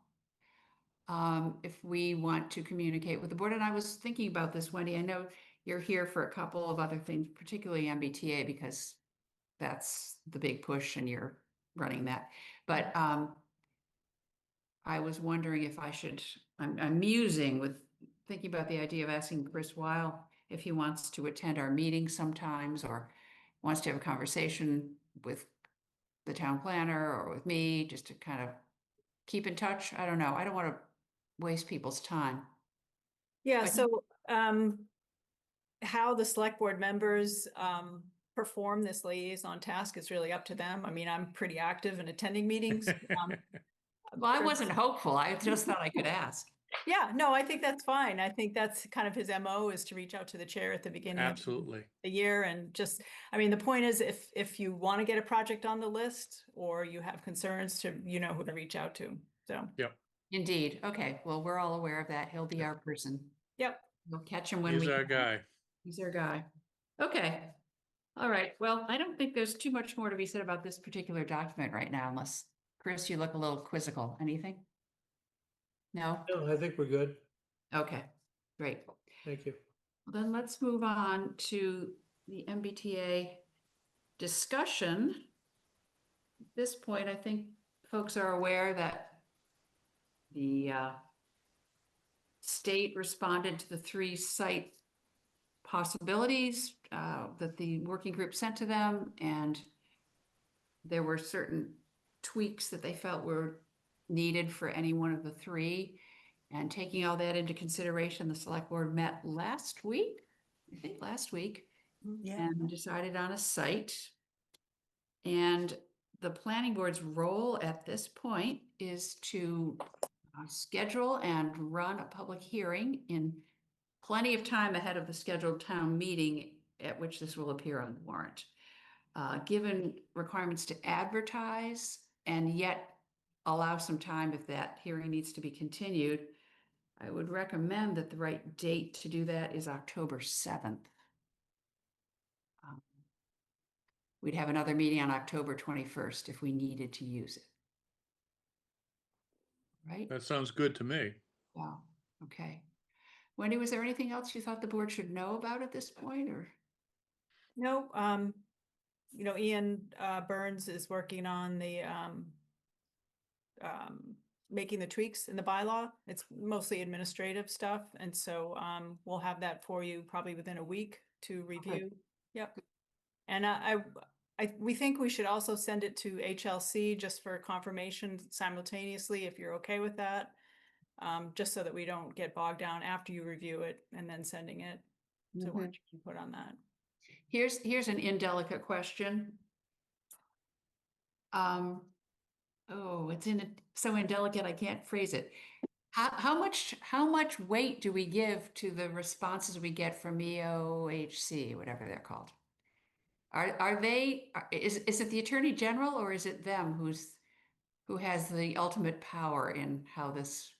If we want to communicate with the board, and I was thinking about this, Wendy, I know you're here for a couple of other things, particularly MBTA, because that's the big push and you're running that. But I was wondering if I should, I'm musing with thinking about the idea of asking Chris Weil if he wants to attend our meetings sometimes or wants to have a conversation with the town planner or with me, just to kind of keep in touch. I don't know. I don't want to waste people's time. Yeah, But- so how the select board members perform this liaison task is really up to them. I mean, I'm pretty active in attending meetings. Well, I Chris- wasn't hopeful. I just thought I could ask. Yeah, no, I think that's fine. I think that's kind of his MO, is to reach out to the chair at the beginning of Absolutely. the year and just, I mean, the point is if you want to get a project on the list or you have concerns, to, you know who to reach out to. So, Indeed. Okay. Well, we're all aware of that. He'll be our person. yep. We'll catch him when He's we our can. guy. He's our guy. Okay. All right. Well, I don't think there's too much more to be said about this particular document right now, unless, Chris, you look a little quizzical. Anything? No? No, I think we're good. Okay, great. Thank you. Well, then let's move on to the MBTA discussion. At this point, I think folks are aware that the state responded to the 3 site possibilities that the working group sent to them, and there were certain tweaks that they felt were needed for any one of the 3. And taking all that into consideration, the select board met last week, I think last week, Yeah. and decided on a site. And the planning board's role at this point is to schedule and run a public hearing in plenty of time ahead of the scheduled town meeting at which this will appear on the warrant. Given requirements to advertise and yet allow some time if that hearing needs to be continued, I would recommend that the right date to do that is October 7th. We'd have another meeting on October 21st if we needed to use it. Right? That sounds good to me. Wow. Okay. Wendy, was there anything else you thought the board should know about at this point, or? No, you know, Ian Burns is working on the making the tweaks in the bylaw. It's mostly administrative stuff, and so we'll have that for you probably within a week to review. Yep. And we think we should also send it to HLC just for confirmation simultaneously, if you're okay with that. Just so that we don't get bogged down after you review it and then sending it. So why don't you put on that? Here's an indelicate question. Oh, it's so indelicate I can't phrase it. How much weight do we give to the responses we get from EOHC, whatever they're called? Is it the Attorney General or is it them who has the ultimate power in how this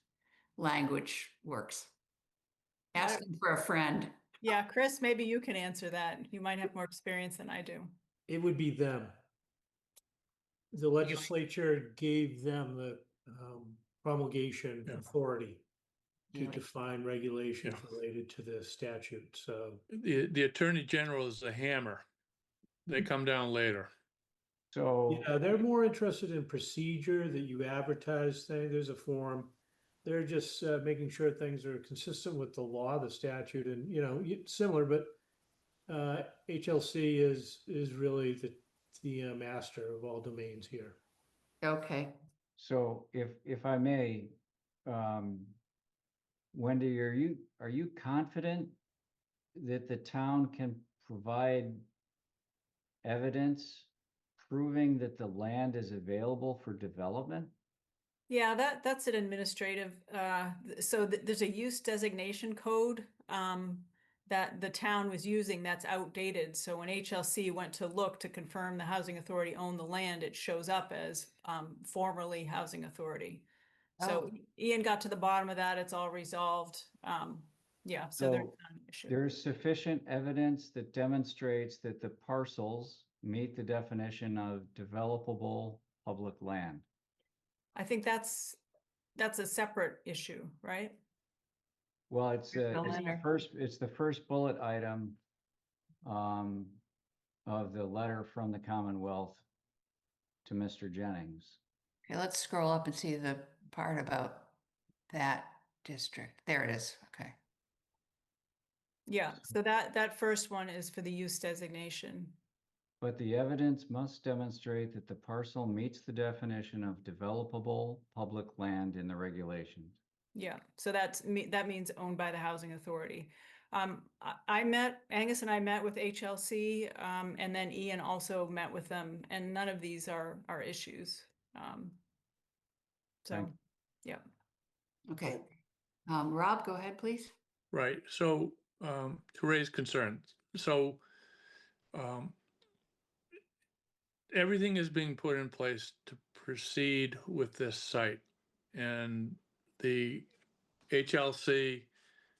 language works? Asking for a friend. Yeah, Chris, maybe you can answer that. You might have more experience than I do. It would be them. The legislature gave them the promulgation Yeah. authority to Really? define regulations Yeah. related to the statute, so. The Attorney General is the hammer. They come down later. So, Yeah, they're more interested in procedure, that you advertise things, there's a form. They're just making sure things are consistent with the law, the statute, and, you know, similar, but HLC is really the master of all domains here. Okay. so if I may, Wendy, are you confident that the town can provide evidence proving that the land is available for development? Yeah, that's an administrative, so there's a use designation code that the town was using that's outdated. So when HLC went to look to confirm the housing authority owned the land, it shows up as formerly housing authority. So Oh. Ian got to the bottom of that. It's all resolved. Yeah, so there's So not an issue. There's sufficient evidence that demonstrates that the parcels meet the definition of developable public land. I think that's a separate issue, right? Well, it's The the letter. it's the first bullet item of the letter from the Commonwealth to Mr. Jennings. Okay, let's scroll up and see the part about that district. There it is. Okay. Yeah, so that first one is for the use designation. But the evidence must demonstrate that the parcel meets the definition of developable public land in the regulations. Yeah, so that means owned by the housing authority. Angus and I met with HLC, and then Ian also met with them, and none of these are issues. So, Thank yeah. Okay. Rob, go ahead, please. Right, so, to raise concerns, so, everything is being put in place to proceed with this site. And the HLC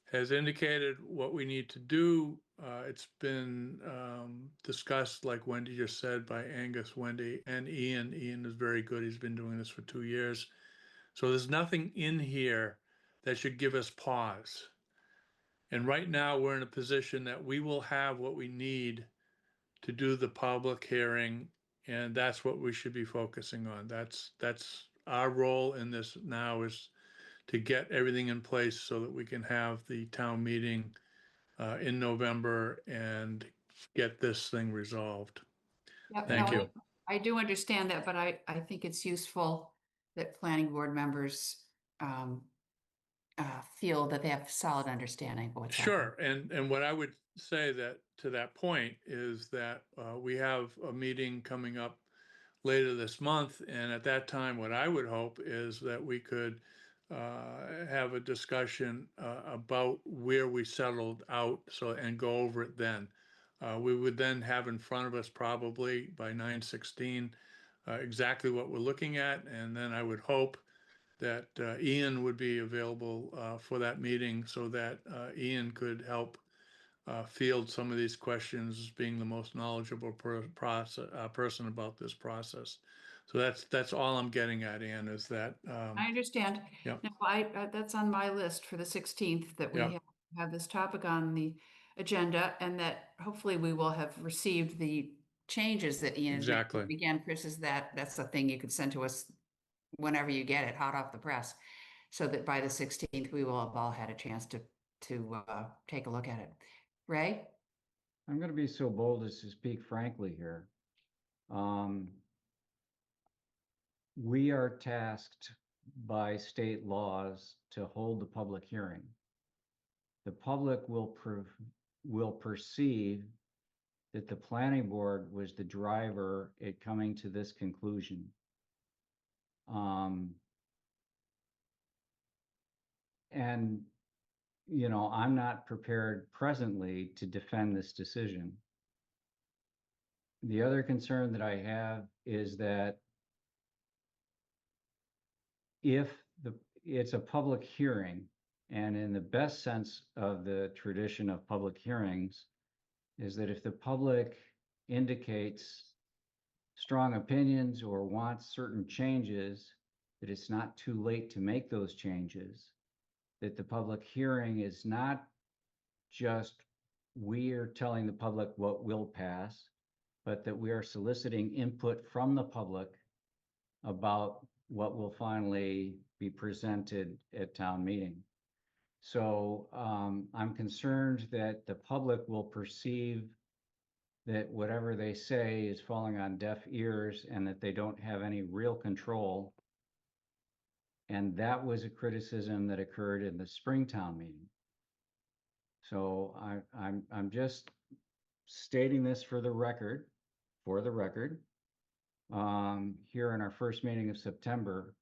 has indicated what we need to do. It's been discussed, like Wendy just said, by Angus, Wendy, and Ian. Ian is very good. He's been doing this for 2 years. So there's nothing in here that should give us pause. And right now, we're in a position that we will have what we need to do the public hearing, and that's what we should be focusing on. That's our role in this now, is to get everything in place so that we can have the town meeting in November and get this thing resolved. Yep, Thank no, you. I do understand that, but I think it's useful that planning board members feel that they have solid understanding of what's happening. Sure, and what I would say that to that point is that we have a meeting coming up later this month, and at that time, what I would hope is that we could have a discussion about where we settled out, and go over it then. We would then have in front of us, probably by 9/16, exactly what we're looking at, and then I would hope that Ian would be available for that meeting, so that Ian could help field some of these questions, being the most knowledgeable person about this process. So that's all I'm getting at, Ann, is that. I understand. Yeah. No, that's on my list for the 16th, that we Yeah. have this topic on the agenda, and that hopefully we will have received the changes that Ian is making. Exactly. Again, Chris, that's the thing you could send to us whenever you get it, hot off the press, so that by the 16th, we will have all had a chance to take a look at it. Ray? I'm going to be so bold as to speak frankly here. We are tasked by state laws to hold the public hearing. The public will perceive that the planning board was the driver at coming to this conclusion. And, you know, I'm not prepared presently to defend this decision. The other concern that I have is that if it's a public hearing, and in the best sense of the tradition of public hearings, is that if the public indicates strong opinions or wants certain changes, that it's not too late to make those changes, that the public hearing is not just we are telling the public what will pass, but that we are soliciting input from the public about what will finally be presented at town meeting. So I'm concerned that the public will perceive that whatever they say is falling on deaf ears, and that they don't have any real control. And that was a criticism that occurred in the Springtown meeting. So I'm just stating this for the record, here in our first meeting of September,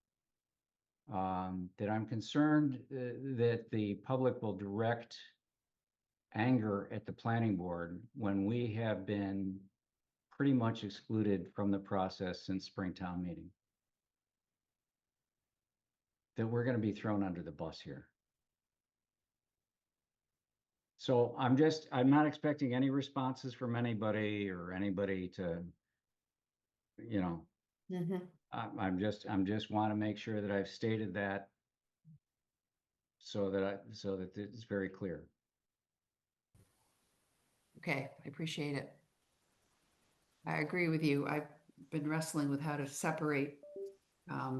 that I'm concerned that the public will direct anger at the planning board when we have been pretty much excluded from the process since Springtown meeting. That we're going to be thrown under the bus here. So I'm not expecting any responses from anybody or anybody to, you know, Mhm. I'm just want to make sure that I've stated that so that it's very clear. Okay, I appreciate it. I agree with you. I've been wrestling with how to separate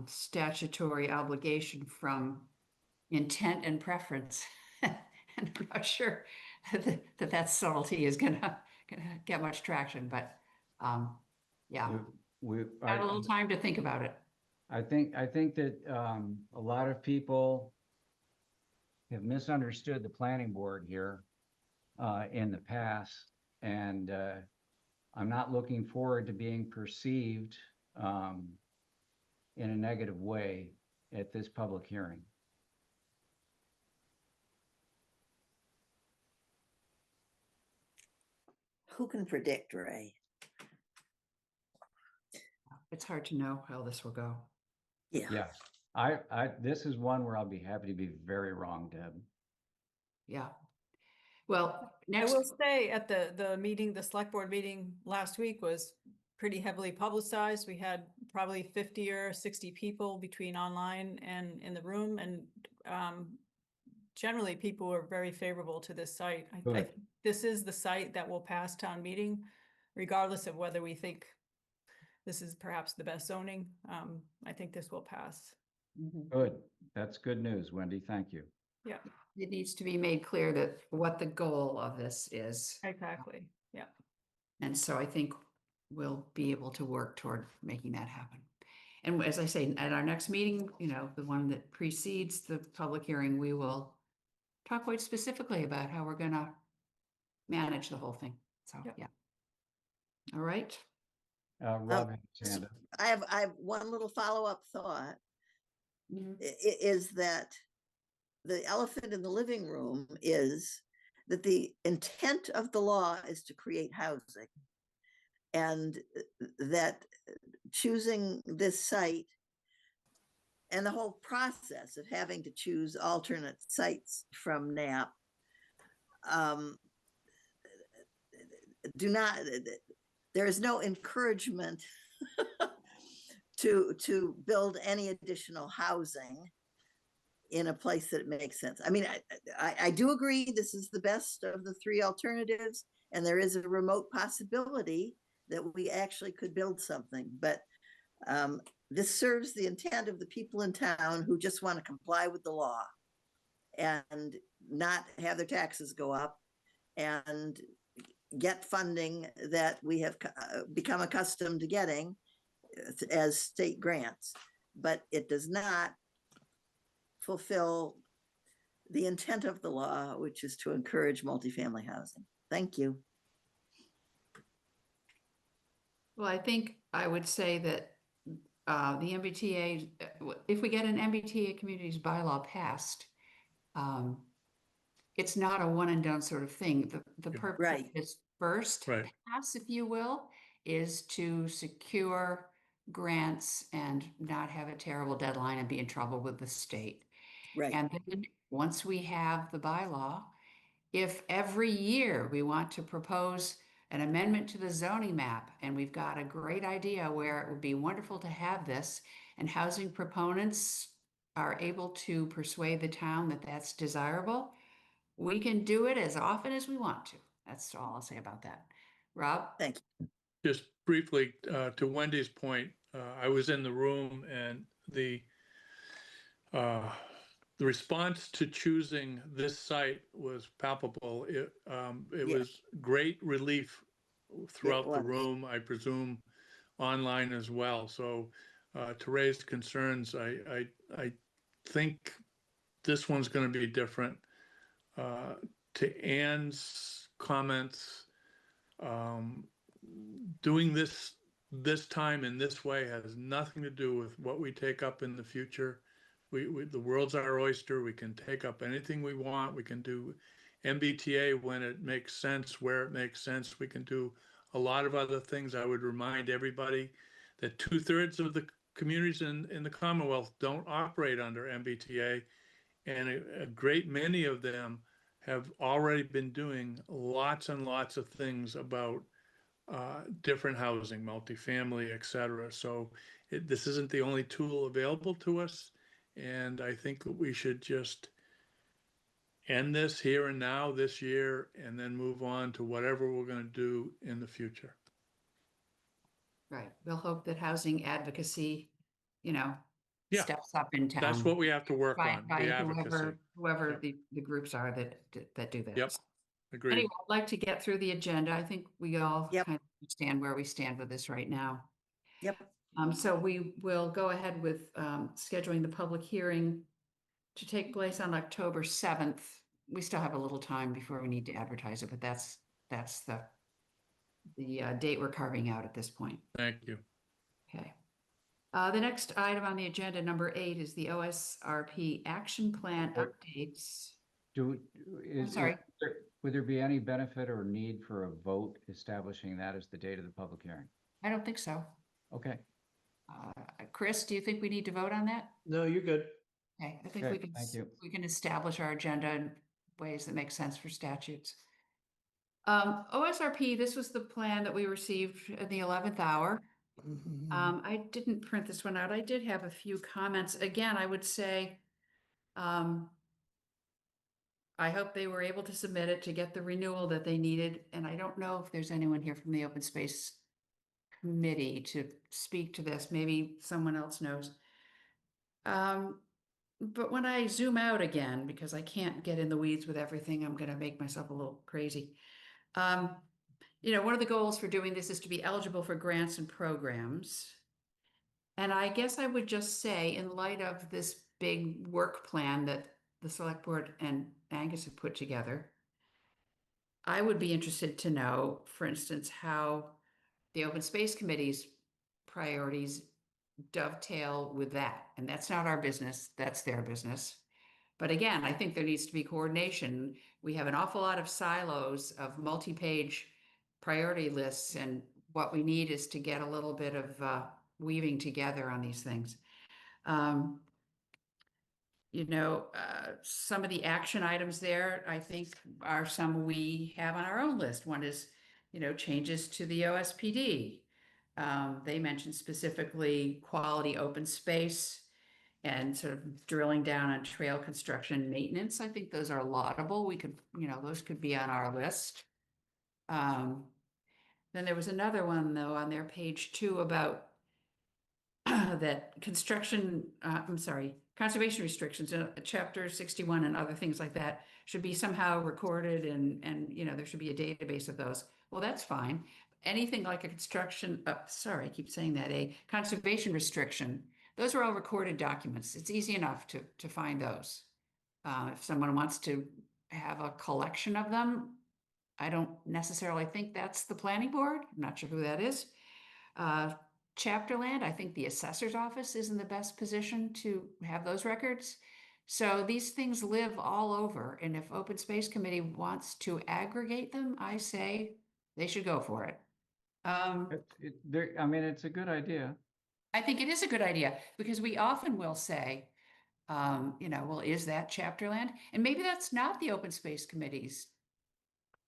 statutory obligation from intent and preference. And I'm not sure that subtlety is gonna get much traction, but yeah, got a little time to think about it. I think that a lot of people have misunderstood the planning board here in the past, and I'm not looking forward to being perceived in a negative way at this public hearing. Who can predict, Ray? It's hard to know how this will go. Yeah. Yeah, this is one where I'll be happy to be very wrong, Deb. Yeah. Well, I next, will say at the meeting, the select board meeting last week was pretty heavily publicized. We had probably 50 or 60 people between online and in the room, and generally people were very favorable to this site. Good. This is the site that will pass town meeting, regardless of whether we think this is perhaps the best zoning. I think this will pass. Good. That's good news, Wendy. Thank you. Yeah, it needs to be made clear that what the goal of this is. exactly. Yeah. And so I think we'll be able to work toward making that happen. And as I say, at our next meeting, you know, the one that precedes the public hearing, we will talk quite specifically about how we're gonna manage the whole thing. So, Yep. yeah. All right. Rob has his hand up. I have one little follow-up thought, Mhm. is that the elephant in the living room is that the intent of the law is to create housing. And that choosing this site and the whole process of having to choose alternate sites from NAP there is no encouragement to build any additional housing in a place that makes sense. I mean, I do agree this is the best of the three alternatives, and there is a remote possibility that we actually could build something, but this serves the intent of the people in town who just want to comply with the law and not have their taxes go up and get funding that we have become accustomed to getting as state grants, but it does not fulfill the intent of the law, which is to encourage multifamily housing. Thank you. Well, I think I would say that the MBTA, if we get an MBTA Communities bylaw passed, it's not a one and done sort of thing. The purpose Right. of this first Right. pass, if you will, is to secure grants and not have a terrible deadline and be in trouble with the state. Right. And then once we have the bylaw, if every year we want to propose an amendment to the zoning map, and we've got a great idea where it would be wonderful to have this, and housing proponents are able to persuade the town that that's desirable, we can do it as often as we want to. That's all I'll say about that. Rob? Thank you. Just briefly, to Wendy's point, I was in the room, and the response to choosing this site was palpable. It Yeah. was great relief throughout the was. room, I presume online as well. So to raise concerns, I think this one's going to be different. To Ann's comments, doing this time in this way has nothing to do with what we take up in the future. The world's our oyster. We can take up anything we want. We can do MBTA when it makes sense, where it makes sense. We can do a lot of other things. I would remind everybody that 2/3 of the communities in the Commonwealth don't operate under MBTA, and a great many of them have already been doing lots and lots of things about different housing, multifamily, et cetera. So this isn't the only tool available to us. And I think that we should just end this here and now this year and then move on to whatever we're going to do in the future. Right. We'll hope that housing advocacy, Yeah. steps up in town. That's what we have to work by, on, by the advocacy. whoever Yep. the groups are that do that. Yep. Agreed. Anyway, I'd like to get through the agenda. I think we all Yep. kind of understand where we stand with this right now. Yep. So we will go ahead with scheduling the public hearing to take place on October 7th. We still have a little time before we need to advertise it, but that's the date we're carving out at this point. Thank you. Okay. The next item on the agenda, number 8, is the OSRP action plan updates. Sorry. Would there be any benefit or need for a vote establishing that as the date of the public hearing? I don't think so. Okay. Chris, do you think we need to vote on that? No, you're good. Okay, I think Okay, we can, thank you. we can establish our agenda in ways that make sense for statutes. OSRP, this was the plan that we received in the 11th hour. I didn't print this one out. I did have a few comments. Again, I would say, I hope they were able to submit it to get the renewal that they needed. And I don't know if there's anyone here from the Open Space Committee to speak to this. Maybe someone else knows. But when I zoom out again, because I can't get in the weeds with everything, I'm going to make myself a little crazy. One of the goals for doing this is to be eligible for grants and programs. And I guess I would just say, in light of this big work plan that the select board and Angus have put together, I would be interested to know, for instance, how the Open Space Committee's priorities dovetail with that. And that's not our business, that's their business. But again, I think there needs to be coordination. We have an awful lot of silos of multi-page priority lists, and what we need is to get a little bit of weaving together on these things. Some of the action items there, I think, are some we have on our own list. One is, changes to the OSPD. They mentioned specifically quality open space and sort of drilling down on trail construction and maintenance. I think those are laudable. We could, those could be on our list. Then there was another one, though, on their page 2 about that conservation restrictions, chapter 61 and other things like that should be somehow recorded and there should be a database of those. Well, that's fine. Anything like a I keep saying that, a conservation restriction, those are all recorded documents. It's easy enough to find those. If someone wants to have a collection of them, I don't necessarily think that's the planning board. I'm not sure who that is. Chapter land, I think the assessor's office is in the best position to have those records. So these things live all over. And if Open Space Committee wants to aggregate them, I say they should go for it. It's a good idea. I think it is a good idea because we often will say, well, is that chapter land? And maybe that's not the Open Space Committee's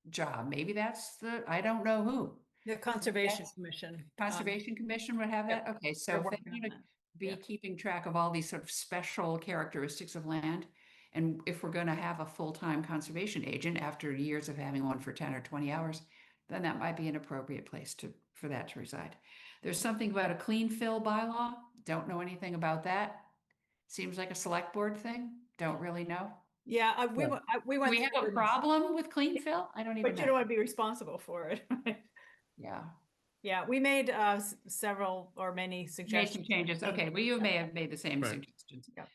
job. Maybe that's I don't know who. The Conservation Commission. Conservation Commission would have that? Okay, so if they want to be keeping track of all these sort of special characteristics of land, and if we're going to have a full-time conservation agent after years of having one for 10 or 20 hours, then that might be an appropriate place for that to reside. There's something about a clean fill bylaw. Don't know anything about that. Seems like a select board thing. Don't really know. Yeah, we Do went. we have through a it, problem with clean fill? I don't even but know. you don't want to be responsible for it. Yeah. Yeah, we made several or many Made suggestions. some changes. Okay, well, you may have made the same Right. suggestions. Yeah.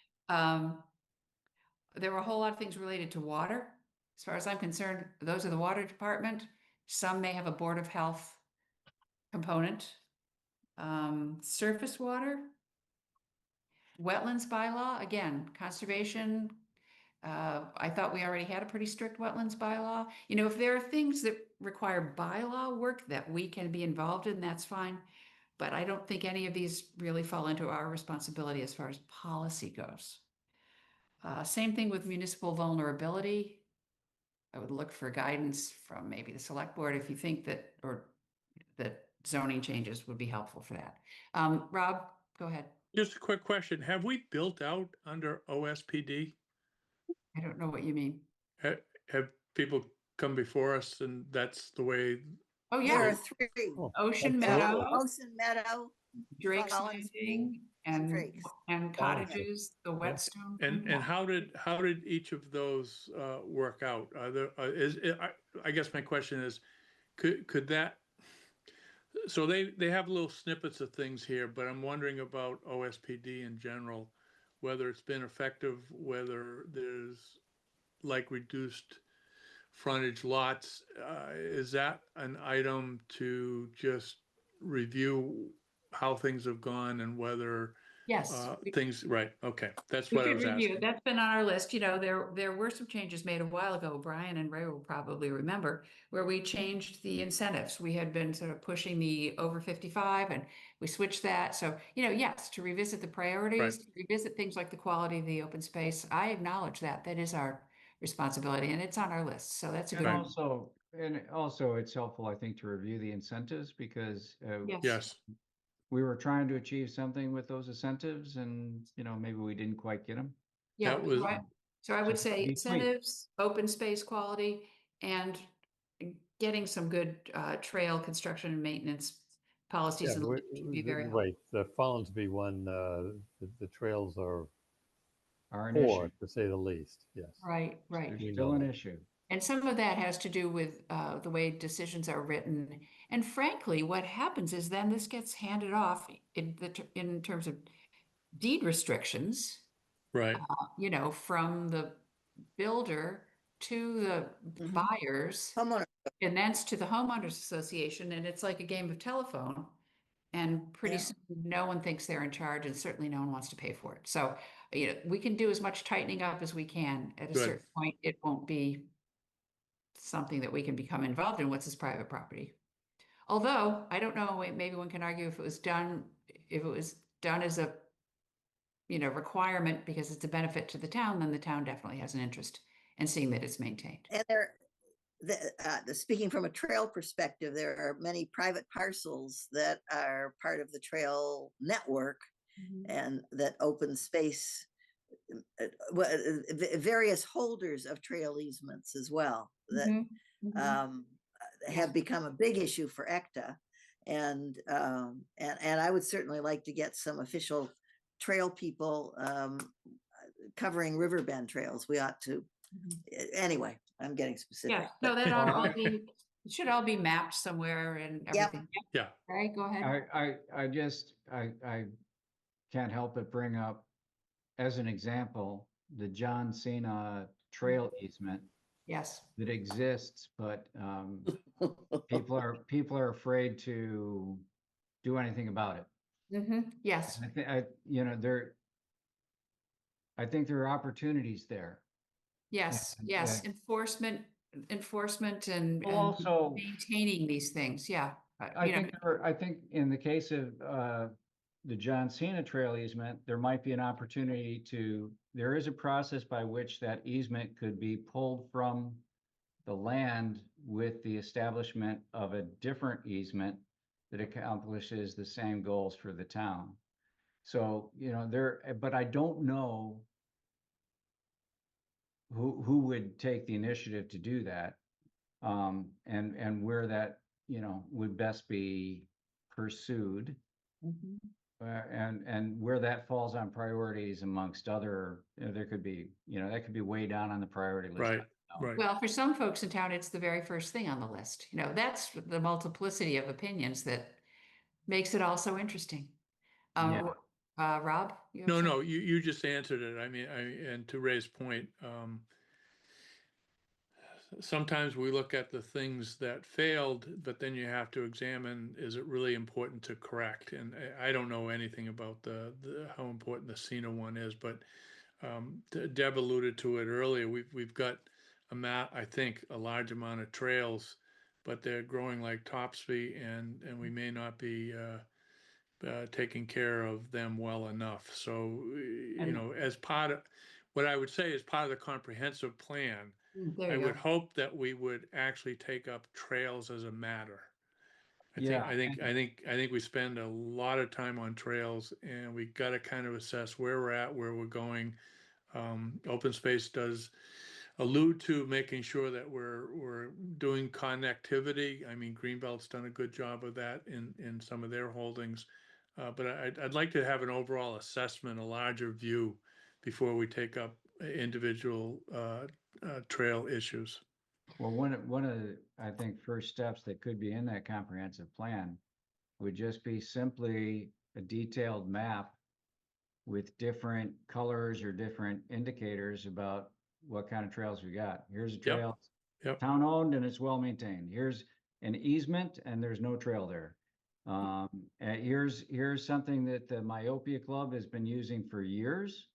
There were a whole lot of things related to water. As far as I'm concerned, those are the water department. Some may have a Board of Health component. Surface water, wetlands bylaw, again, conservation. I thought we already had a pretty strict wetlands bylaw. If there are things that require bylaw work that we can be involved in, that's fine. But I don't think any of these really fall into our responsibility as far as policy goes. Same thing with municipal vulnerability. I would look for guidance from maybe the select board if you think that, or that zoning changes would be helpful for that. Rob, go ahead. Just a quick question. Have we built out under OSPD? I don't know what you mean. Have people come before us and that's the way? Oh, There yeah, are three. Oh, Ocean absolutely. Meadow, Ocean Meadow, Drake's Collins Landing, and, Drake's. and cottages, the Whetstone. And how did each of those work out? Are there, I guess my question is, could that, so they have little snippets of things here, but I'm wondering about OSPD in general, whether it's been effective, whether there's like reduced frontage lots. Is that an item to just review how things have gone and whether Yes. things, right, okay, that's We what I could was review. asking. That's been on our list. You know, there were some changes made a while ago. Brian and Ray will probably remember where we changed the incentives. We had been sort of pushing the over 55 and we switched that. So, you know, yes, to revisit the priorities, to revisit things like the quality of the open space. I acknowledge that. That is our responsibility and it's on our list. So that's a good And one. also it's helpful, I think, to review the incentives because Yes. Yes, we were trying to achieve something with those incentives and, you know, maybe we didn't quite get them. Yeah. that was, So I would So say be tweaked. incentives, open space quality, and getting some good trail construction and maintenance policies Yeah, and would be very helpful. right, the Follinsby one, the trails are Are an poor, issue. to say the least, yes. Right, right. They're We still know an that. issue. And some of that has to do with the way decisions are written. And frankly, what happens is then this gets handed off in terms of deed restrictions, right, you know, from the builder to the Mhm. buyers Homeowner, and thence to the homeowners association. And it's like a game of telephone. And pretty Yeah. soon, no one thinks they're in charge and certainly no one wants to pay for it. So, you know, we can do as much tightening up as we can. At a Good. certain point, it won't be something that we can become involved in. What's his private property? Although, I don't know, maybe one can argue if it was done as a, you know, requirement because it's a benefit to the town, then the town definitely has an interest in seeing that it's maintained. and speaking from a trail perspective, there are many private parcels that are part of the trail network and that open space, various holders of trail easements as well, that have become a big issue for ECTA. And I would certainly like to get some official trail people covering riverbend trails. We ought to, anyway, I'm getting specific. Yeah, no, but- that ought all be, it should all be mapped somewhere and everything. yeah, Right, go ahead. I can't help but bring up, as an example, the John Cena trail easement Yes. that exists, but people are afraid to do anything about it. Yes, And you know, I think there are opportunities there. yes, And, yes. Enforcement and Well, also- maintaining these things, yeah. I think in the case of the John Cena trail easement, there might be an opportunity there is a process by which that easement could be pulled from the land with the establishment of a different easement that accomplishes the same goals for the town. So, you know, but I don't know who would take the initiative to do that. And where that, you know, would best be pursued. And where that falls on priorities amongst other, you know, there could be, you know, that could be way down on the priority list. right, right. Well, for some folks in town, it's the very first thing on the list. You know, that's the multiplicity of opinions that makes it all so interesting. Yeah. Rob? you have No, something? no, you just answered it. I mean, and to Ray's point, sometimes we look at the things that failed, but then you have to examine, is it really important to correct? And I don't know anything about how important the Cena one is, but Deb alluded to it earlier. We've got I think a large amount of trails, but they're growing like topsy, and we may not be taking care of them well enough. So, you And- know, as part of what I would say is part of the comprehensive plan, There I you would go. hope that we would actually take up trails as a matter. Yeah, I think we spend a lot of time on trails, and we got to kind of assess where we're at, where we're going. Open space does allude to making sure that we're doing connectivity. I mean, Greenbelt's done a good job of that in some of their holdings. But I'd like to have an overall assessment, a larger view before we take up individual trail issues. well, one of the, I think, first steps that could be in that comprehensive plan would just be simply a detailed map with different colors or different indicators about what kind of trails we got. Here's a trail, Yep. town owned and it's well maintained. Here's an easement and there's no trail there. And here's something that the Myopia Club has been using for years,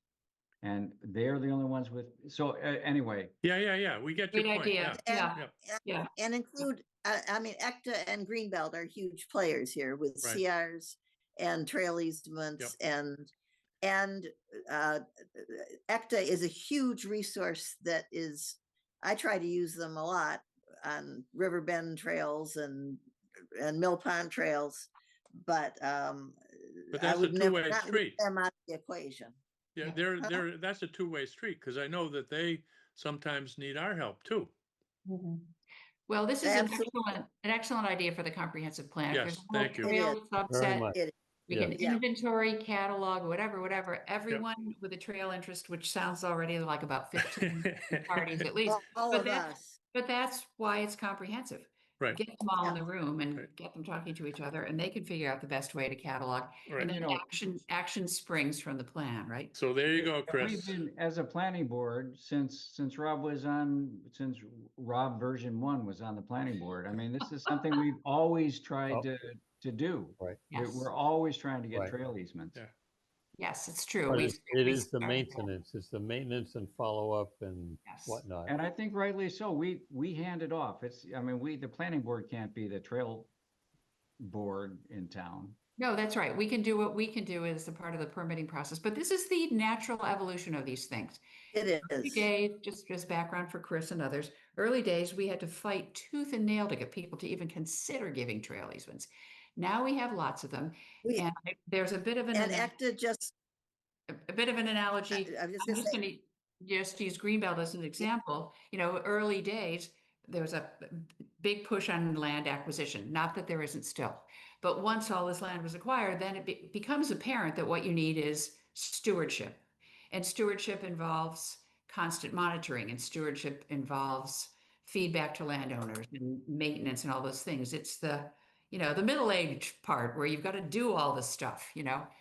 and they're the only ones with. So anyway, Yeah. We get your Great point. idea. Yeah. Yep. Yeah. And include, I mean, ECTA and Greenbelt are huge players here with Right. CRs and trail easements and ECTA is a huge resource that is, I try to use them a lot on River Bend trails and Mill Pond trails, but I that's a would never two-way not leave street. them out of the equation. Yeah, Yeah. that's a two-way street, because I know that they sometimes need our help too. Well, this is Absolutely. an excellent idea for the comprehensive plan. If Yes, there's a whole thank you. It trail is. Very subset, much. It, we Yeah. can Yeah. inventory, catalog, whatever, everyone with a trail interest, which sounds already like about 15 parties at least. all But of that's, us. but that's why it's comprehensive. Right. Get them all in the room and Right. get them talking to each other, and they can figure out the best way to catalog. Right. And then You know- action springs from the plan, right? So there you go, We've Chris. been, as a planning board, since Rob version 1 was on the planning board. I mean, this is something we've always tried to do. Right. Yes. We're always trying to get Right. trail easements. Yeah. Yes, it's true. But We it is the started that. maintenance, it's the maintenance and follow-up and Yes. whatnot. And I think rightly so. We hand it off. I mean, the planning board can't be the trail board in town. No, that's right. We can do what we can do as a part of the permitting process, but this is the natural evolution of these things. It Early is. days, just background for Chris and others, early days, we had to fight tooth and nail to get people to even consider giving trail easements. Now we have lots of them, We- and there's a bit of an And ECTA just, a bit of an analogy. I'm just I'm gonna just say, going to just use Greenbelt as an example. You know, early days, there was a big push on land acquisition. Not that there isn't still, but once all this land was acquired, then it becomes apparent that what you need is stewardship. And stewardship involves constant monitoring, and stewardship involves feedback to landowners and maintenance and all those things. It's the middle-aged part where you've got to do all this stuff,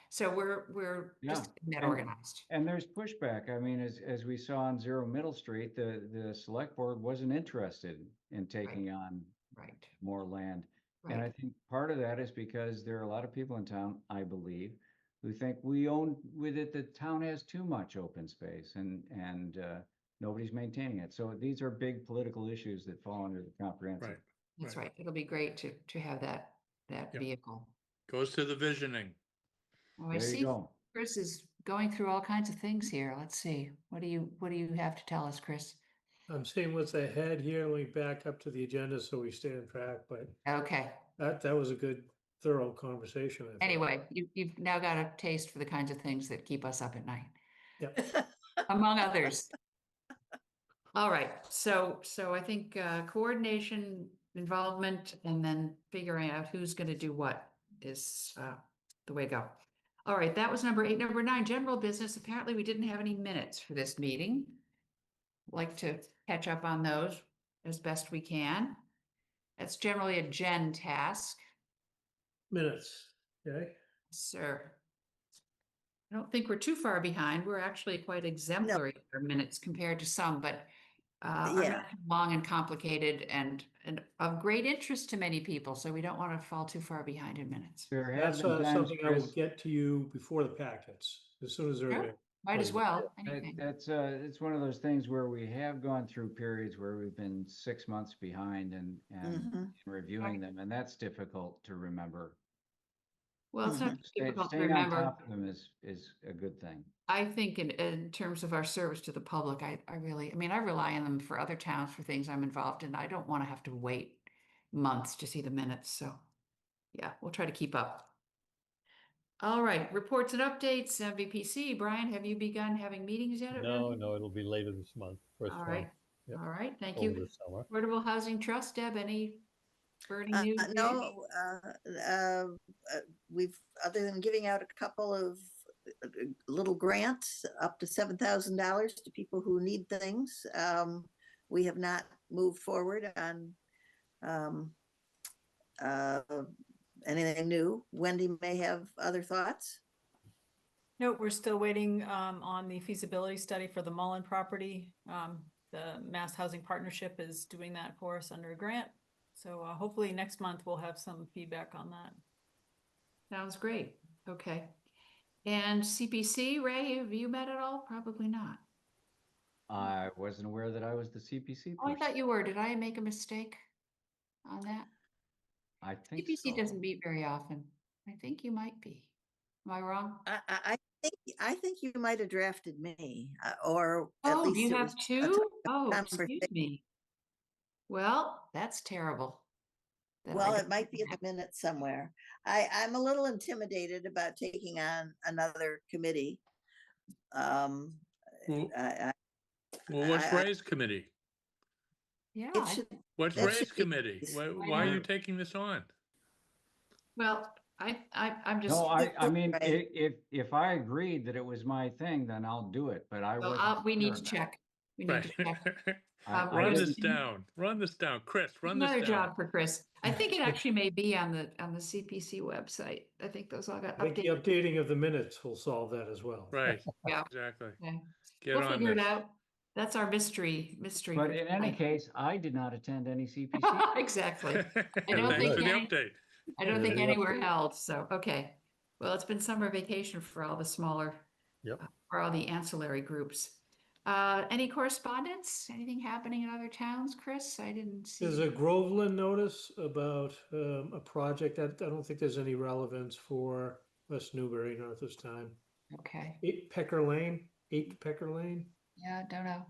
So we're just getting that And- organized. And there's pushback. I mean, as we saw on 0 Middle Street, the select board wasn't interested in taking on Right. more land. And I Right. think part of that is because there are a lot of people in town, I believe, who think we own with it, the town has too much open space and nobody's maintaining it. So these are big political issues that fall under the comprehensive. Right. That's right. It'll be great to have that Yep. vehicle. Goes to the visioning. Oh, I There you see go. Chris is going through all kinds of things here. Let's see. What do you have to tell us, Chris? I'm seeing what's ahead here. Let me back up to the agenda so we stay on track, but Okay. that was a good, thorough conversation. I thought. Anyway, you've now got a taste for the kinds of things that keep us up at night, Yep. among others. All right. So I think coordination, involvement, and then figuring out who's going to do what is the way to go. All right. That was number 8. Number 9, general business. Apparently, we didn't have any minutes for this meeting. Like to catch up on those as best we can. That's generally a Jen task, Minutes, okay? sir. I don't think we're too far behind. We're actually quite exemplary in our minutes compared to some, but our Yeah. minutes are long and complicated and of great interest to many people. So we don't want to fall too far behind in minutes. There have That's been times, something I will Chris, get to you before the packets, as soon as they're Sure. there. Might as well. That- Anything. it's one of those things where we have gone through periods where we've been 6 months behind and Mhm. reviewing them, and that's difficult to remember. Well, it's not difficult to Staying on remember. top of them is a good thing. I think in terms of our service to the public, I really, I mean, I rely on them for other towns for things I'm involved in. I don't want to have to wait months to see the minutes. So yeah, we'll try to keep up. All right, reports and updates, MVPC. Brian, have you begun having meetings yet? at No, MVPC? no, it'll be later this month, first All one. right, Yep. all right, thank over you. the summer. Affordable Housing Trust, Deb, any burning news? there? No, we've, other than giving out a couple of little grants up to $7,000 to people who need things, we have not moved forward on anything new. Wendy may have other thoughts. No, we're still waiting on the feasibility study for the Mullen property. The Mass Housing Partnership is doing that for us under a grant. So hopefully next month we'll have some feedback on that. Sounds great. Okay. And CPC, Ray, have you met at all? Probably not. I wasn't aware that I was the CPC Oh, I person. thought you were. Did I make a mistake on that? I think CPC so. doesn't meet very often. I think you might be. Am I wrong? I think you might have drafted me, or at Oh, least do you it have was a two? Oh, conversation. excuse me. Well, that's terrible. that I Well, don't it might be in the minutes somewhere. I'm a little intimidated about taking on another committee. Well, I- well, what's I- Ray's committee? Yeah, It should, What's That Ray's should be committee? nice. Why are you taking this on? well, I'm just, No, I mean, Right. if I agreed that it was my thing, then I'll do it, but I well, wasn't. we need sure to about it. check. We need to Right. check. I Run because this down. Run this down. Chris, run this Another down. job for Chris. I think it actually may be on the CPC website. I think those all got I think the updated. updating of the minutes will solve that as well. Right, Yeah. exactly. Okay. Get We'll on figure it this. out. That's our mystery. But for in any tonight. case, I did not attend any CPC. Exactly. I don't Thanks think for the any- update. I don't Yeah, think the anywhere update. held, so, okay. Well, it's been summer vacation for all the smaller, Yep. for all the ancillary groups. Any correspondence? Anything happening in other towns, Chris? I didn't see. There's a Groveland notice about a project that I don't think there's any relevance for West Newbury, not at this time. Okay, 8 Pecker Lane. yeah, don't know.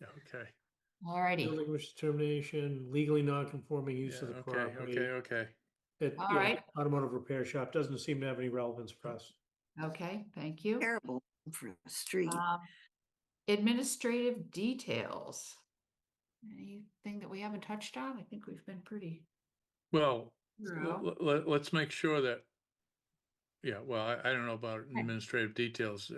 Okay, All righty. Building determination, legally non-conforming use yeah, of the okay, property. okay. All right. Automotive repair shop doesn't seem to have any relevance for us. Okay, thank you. terrible for a street. Administrative details. Anything that we haven't touched on? I think we've been pretty. Well, thorough. let's make sure that, yeah, well, I don't know about Okay. administrative details.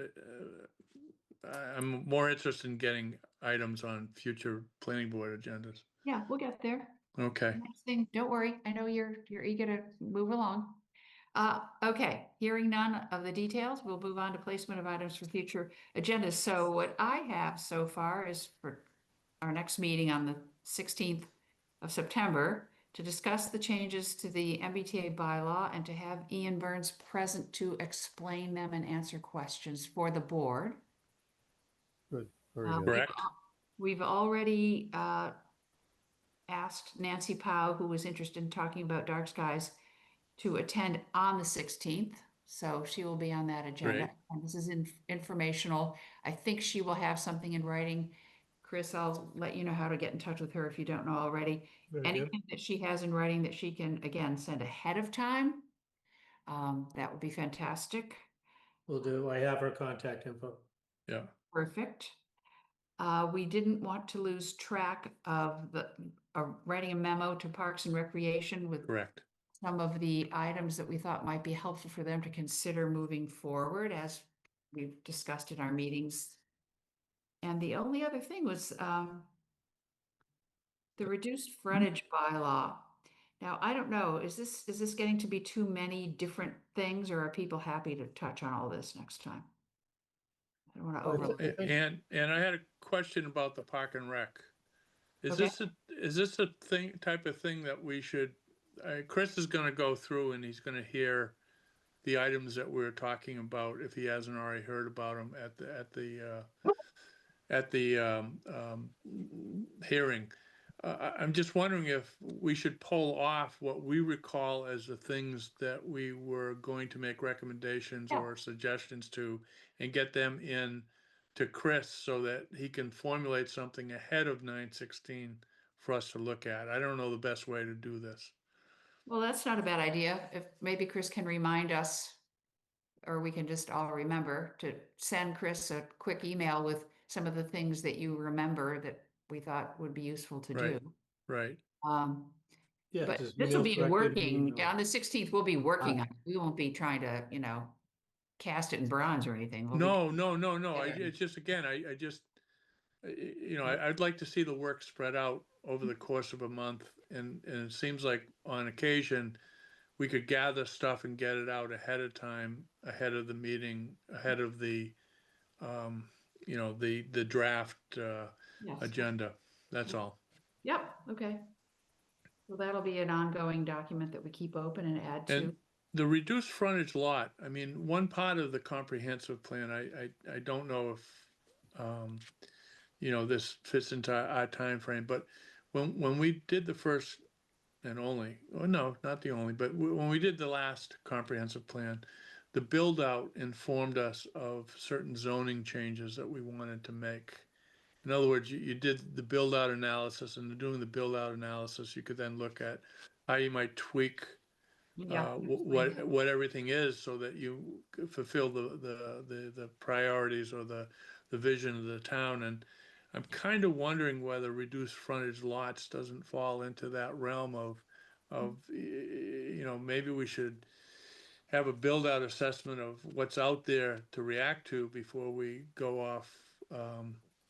I'm more interested in getting items on future planning board agendas. Yeah, we'll get there. Okay, Next thing, don't worry, I know you're eager to move along. Okay, hearing none of the details, we'll move on to placement of items for future agendas. So what I have so far is for our next meeting on the 16th of September to discuss the changes to the MBTA bylaw and to have Ian Burns present to explain them and answer questions for the board. Good, very Um, good. Correct. We've already asked Nancy Powell, who was interested in talking about dark skies, to attend on the 16th. So she will be on that agenda. Great. And this is informational. I think she will have something in writing. Chris, I'll let you know how to get in touch with her if you don't know already. Very good. Anything that she has in writing that she can, again, send ahead of time, that would be fantastic. Will do. I have her contact info. Yeah, Perfect. We didn't want to lose track of writing a memo to Parks and Recreation with correct. some of the items that we thought might be helpful for them to consider moving forward, as we've discussed in our meetings. And the only other thing was the reduced frontage bylaw. Now, I don't know, is this getting to be too many different things, or are people happy to touch on all this next time? I don't want to Well, overlook. I think- And I had a question about the park and rec. Is Okay. this a type of thing that we should, Chris is gonna go through and he's gonna hear the items that we're talking about, if he hasn't already heard about them at the hearing. I'm just wondering if we should pull off what we recall as the things that we were going to make recommendations Yeah. or suggestions to, and get them in to Chris so that he can formulate something ahead of 9/16 for us to look at. I don't know the best way to do this. Well, that's not a bad idea. If maybe Chris can remind us, or we can just all remember to send Chris a quick email with some of the things that you remember that we thought would be useful to Right. do. Right. Um, Yeah, but just this will email be directly to me working, or- on the 16th, we'll be working on it. We won't be trying to, cast it in bronze or anything. We'll be- No. Yeah. It's just, again, I just, I'd like to see the work spread out over the course of a month. And it seems like on occasion, we could gather stuff and get it out ahead of time, ahead of the meeting, ahead of the, the draft, Yes. agenda. That's all. Yep, okay. So that'll be an ongoing document that we keep open and add to. And the reduced frontage lot, I mean, one part of the comprehensive plan, I don't know if, this fits into our timeframe, but when we did the first and only, oh, no, not the only, but when we did the last comprehensive plan, the build out informed us of certain zoning changes that we wanted to make. In other words, you did the build out analysis, and doing the build out analysis, you could then look at how you might tweak Yeah. what everything is so that you fulfill the priorities or the vision of the town. And I'm kind of wondering whether reduced frontage lots doesn't fall into that realm of maybe we should have a build out assessment of what's out there to react to before we go off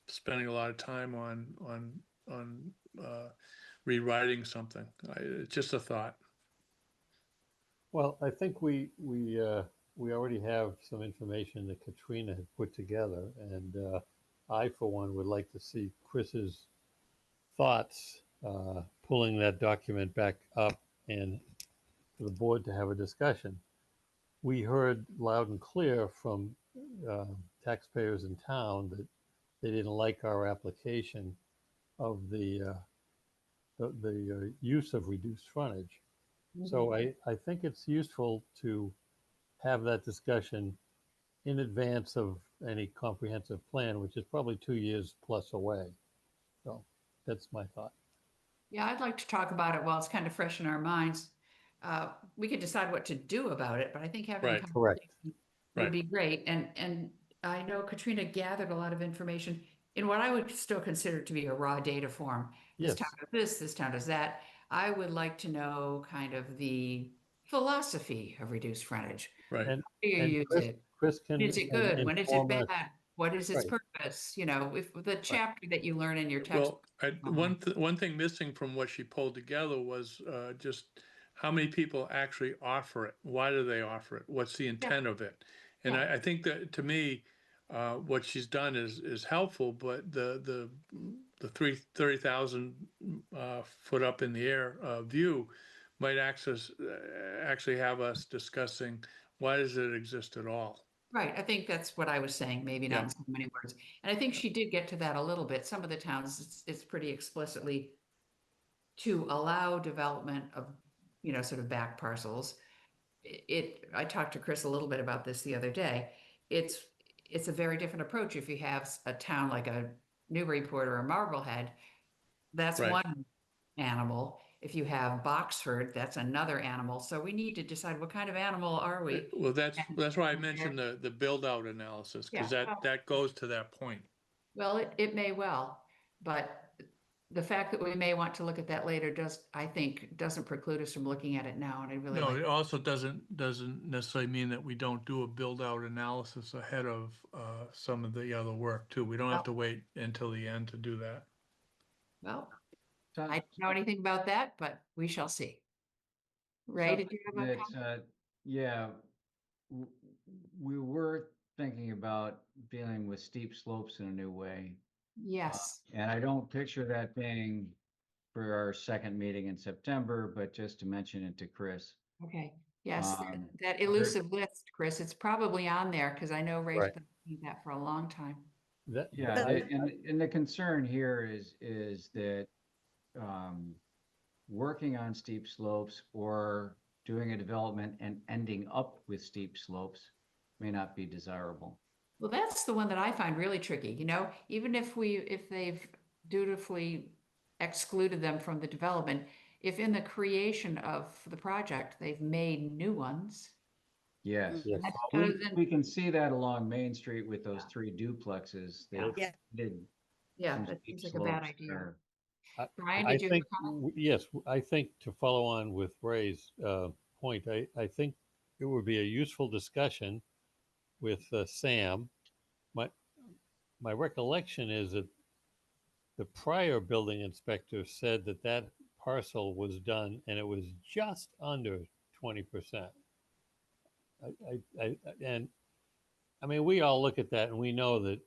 spending a lot of time on rewriting something. It's just a thought. Well, I think we already have some information that Katrina had put together, and I, for one, would like to see Chris's thoughts, pulling that document back up and for the board to have a discussion. We heard loud and clear from taxpayers in town that they didn't like our application of the use of reduced frontage. So I think it's useful to have that discussion in advance of any comprehensive plan, which is probably 2 years plus away. So that's my thought. Yeah, I'd like to talk about it while it's kind of fresh in our minds. We could decide what to do about it, but I think having a Right. Correct. conversation Right. would be great. And I know Katrina gathered a lot of information in what I would still consider to be a raw data form. This Yes. town does this town does that. I would like to know kind of the philosophy of reduced frontage. Right. And, How do you and use Chris, it? Chris can Is it good? When is it inform us. bad? What is its Right. purpose? If the chapter that you learn in your text. Well, one thing missing from what she pulled together was just how many people actually offer it. Why do they offer it? What's the intent of it? And Yeah. I think that, to me, what she's done is helpful, but the 30,000 foot up in the air view might actually have us discussing, why does it exist at all? Right, I think that's what I was saying, maybe not Yeah. in so many words. And I think she did get to that a little bit. Some of the towns, it's pretty explicitly to allow development of, sort of back parcels. I talked to Chris a little bit about this the other day. It's a very different approach if you have a town like a Newburyport or a Marblehead. That's Right. one animal. If you have Boxford, that's another animal. So we need to decide what kind of animal are we? Well, that's why I and mentioned the build out analysis, because Yeah, well- that goes to that point. Well, it may well, but the fact that we may want to look at that later doesn't preclude us from looking at it now, and I really No, like. it also doesn't necessarily mean that we don't do a build out analysis ahead of some of the other work too. We don't have to wait until the end to do that. Well, I don't know anything about that, but we shall see. Ray, did you have a That's, comment? yeah, w- we were thinking about dealing with steep slopes in a new way. Yes, And I don't picture that being for our second meeting in September, but just to mention it to Chris. okay, yes, Um, that elusive list, Chris, it's probably on there, because I know Ray's Right. been doing that for a long time. Yeah, But- and the concern here is that working on steep slopes or doing a development and ending up with steep slopes may not be desirable. Well, that's the one that I find really tricky, you know, even if they've dutifully excluded them from the development, if in the creation of the project, they've made new ones. Yes. Yes. That's We, better than, we can see that along Main Street with those Yeah. 3 duplexes. Yeah. They Yeah. did yeah, some that steep seems like a bad slopes idea. there. Brian, I did you have think, a comment? yes, I think to follow on with Ray's point, I think it would be a useful discussion with Sam. My recollection is that the prior building inspector said that that parcel was done and it was just under 20%. And I mean, we all look at that and we know that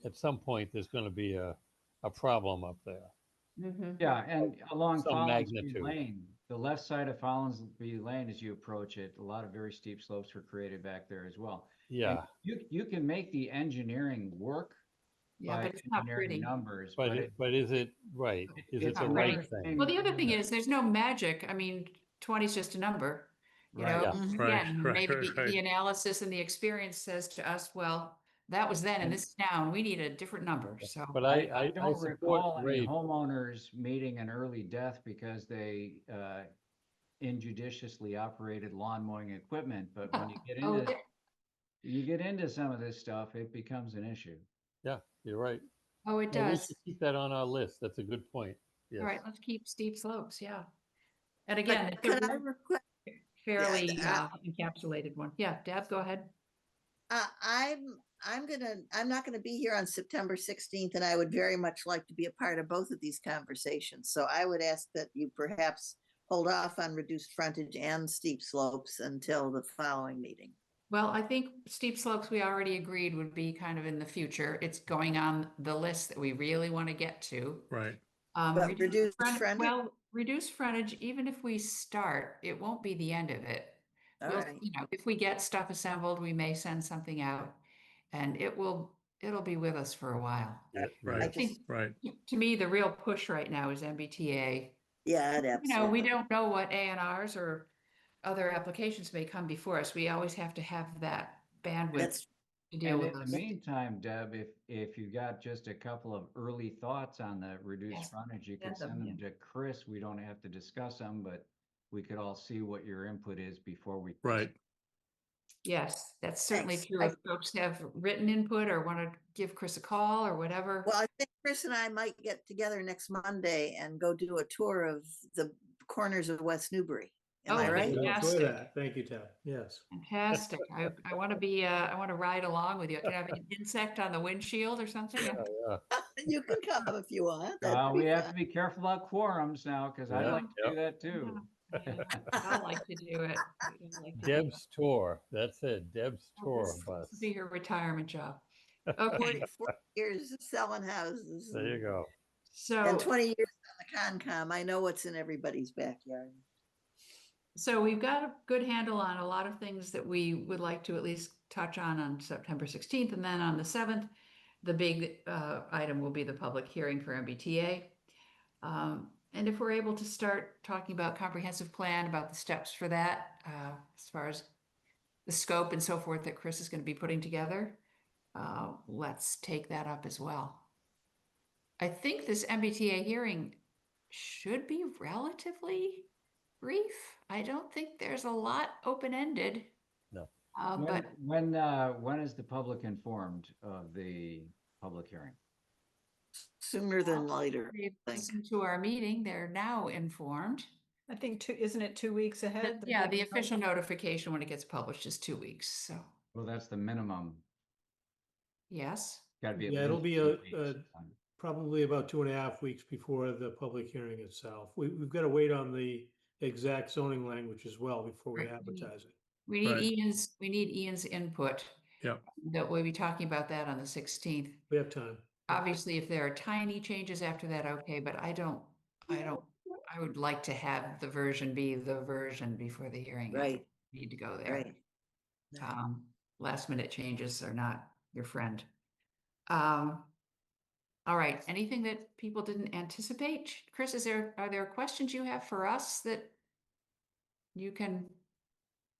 at some point there's going to be a problem up there. Mhm. Yeah, and along Some Follinsby magnitude. Lane, the left side of Follinsby Lane, as you approach it, a lot of very steep slopes were created back there as well. And Yeah, you can make the engineering work Yeah, by but it's not engineering pretty. numbers, but is it right? Is it it's the not right right. thing? Well, the other thing is, there's no magic. I mean, 20 is just a number, you Right. know? Yeah. Mhm. Right, Again, right, maybe right, the right. analysis and the experience says to us, well, that was then and this is now, and we need a different number, so. But I I don't support recall any Ray. homeowners meeting an early death because they injudiciously operated lawn mowing equipment, but when Oh, you get into some of this stuff, it becomes an issue. Yeah, you're right. oh, it Well, we does. should keep that on our list. That's a good point. All Yes. right, let's keep steep slopes, yeah. And again, But it's could a I request, fairly yeah, encapsulated one. Yeah, Deb, go ahead. I'm not gonna be here on September 16th, and I would very much like to be a part of both of these conversations. So I would ask that you perhaps hold off on reduced frontage and steep slopes until the following meeting. Well, I think steep slopes, we already agreed would be kind of in the future. It's going on the list that we really want to get to. Right. But reduced frontage? Well, reduced frontage, even if we start, it won't be the end of it. All We'll, right. you know, if we get stuff assembled, we may send something out and it'll be with us for a while. Yeah, Right. I think, Right. to me, the real push right now is MBTA. Yeah, it You know, we absolutely. don't know what A&Rs or other applications may come before us. We always have to have that bandwidth That's to deal And with in the those. meantime, Deb, if you got just a couple of early thoughts on the reduced Yes, frontage, you send could them, send them to Chris. We don't have to discuss them, but we could all see what your input is before we. Right. Yes, that's certainly Thanks. true. If folks have written input or want to give Chris a call or whatever. Well, I think Chris and I might get together next Monday and go do a tour of the corners of West Newbury. Am I Oh, right? I'll enjoy Fantastic. that. Thank you, Tab. Yes. Fantastic. I want to be, I want to ride along with you. Can I have an insect on the windshield or something? Yeah. yeah. You can come if you want. That'd We be have to fun. be careful about quorums now, because I Yeah, like to yeah. do that too. Yeah, I like to do it. I like to do it. Deb's tour. That's it. Deb's tour This bus. will be her retirement job. Okay, 40 years of selling houses. There you go. And so, 20 years on the Concom. I know what's in everybody's backyard. so we've got a good handle on a lot of things that we would like to at least touch on September 16th. And then on the 7th, the big item will be the public hearing for MBTA. And if we're able to start talking about comprehensive plan, about the steps for that, as far as the scope and so forth that Chris is going to be putting together, let's take that up as well. I think this MBTA hearing should be relatively brief. I don't think there's a lot open-ended. No. But When is the public informed of the public hearing? Sooner than later. they've I think. listened to our meeting, they're now informed. I think isn't it 2 weeks ahead? Yeah, the official notification when it gets published is 2 weeks, so, Well, that's the minimum. yes. Got to be. at Yeah, it'll least be 2 a weeks. probably about 2.5 weeks before the public hearing itself. We've got to wait on the exact zoning language as well before we Right. advertise it. We need Right. we need Ian's input. Yep. That we'll be talking about that on the 16th. We have time. Obviously, if there are tiny changes after that, okay, but I would like to have the version be the version before the hearing. I Right. Need to go there. Right. Last minute changes are not your friend. Um, All right, anything that people didn't anticipate? Chris, are there questions you have for us that you can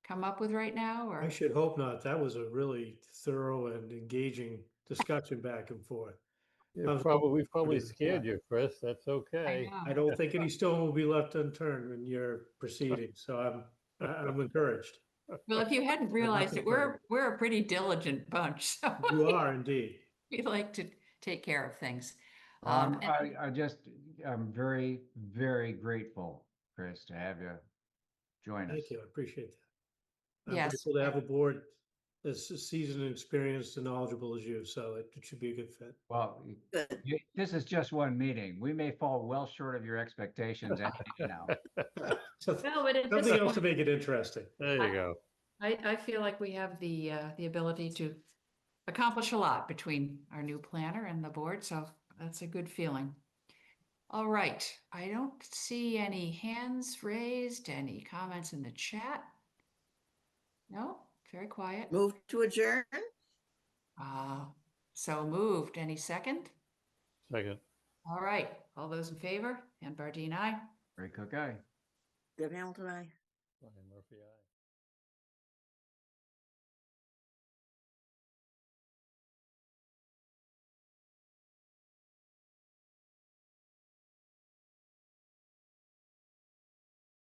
come up with right now, or? I should hope not. That was a really thorough and engaging discussion back and forth. We've probably Yeah. scared you, Chris. That's okay. know. I don't think any stone will be left unturned in your proceedings, so I'm encouraged. Well, if you hadn't realized it, confirmed. we're a pretty diligent bunch, so You are indeed. we like to take care of things. Um, And- I'm very, very grateful, Chris, to have you join us. Thank you. I appreciate that. I'm Yes, grateful to have a board as seasoned and experienced and knowledgeable as you, so it should be a good fit. Well, Good. this is just one meeting. We may fall well short of your expectations any day now. So Well, but something else to make it interesting. There you go. I feel like we have the ability to accomplish a lot between our new planner and the board, so that's a good feeling. All right, I don't see any hands raised, any comments in the chat. No, very quiet. Move to adjourn? So moved. Any second? Second. All right, all those in favor? Ann Bardine, aye. Ray Cook, aye. Deb Hamilton, aye. Brian Murphy, aye.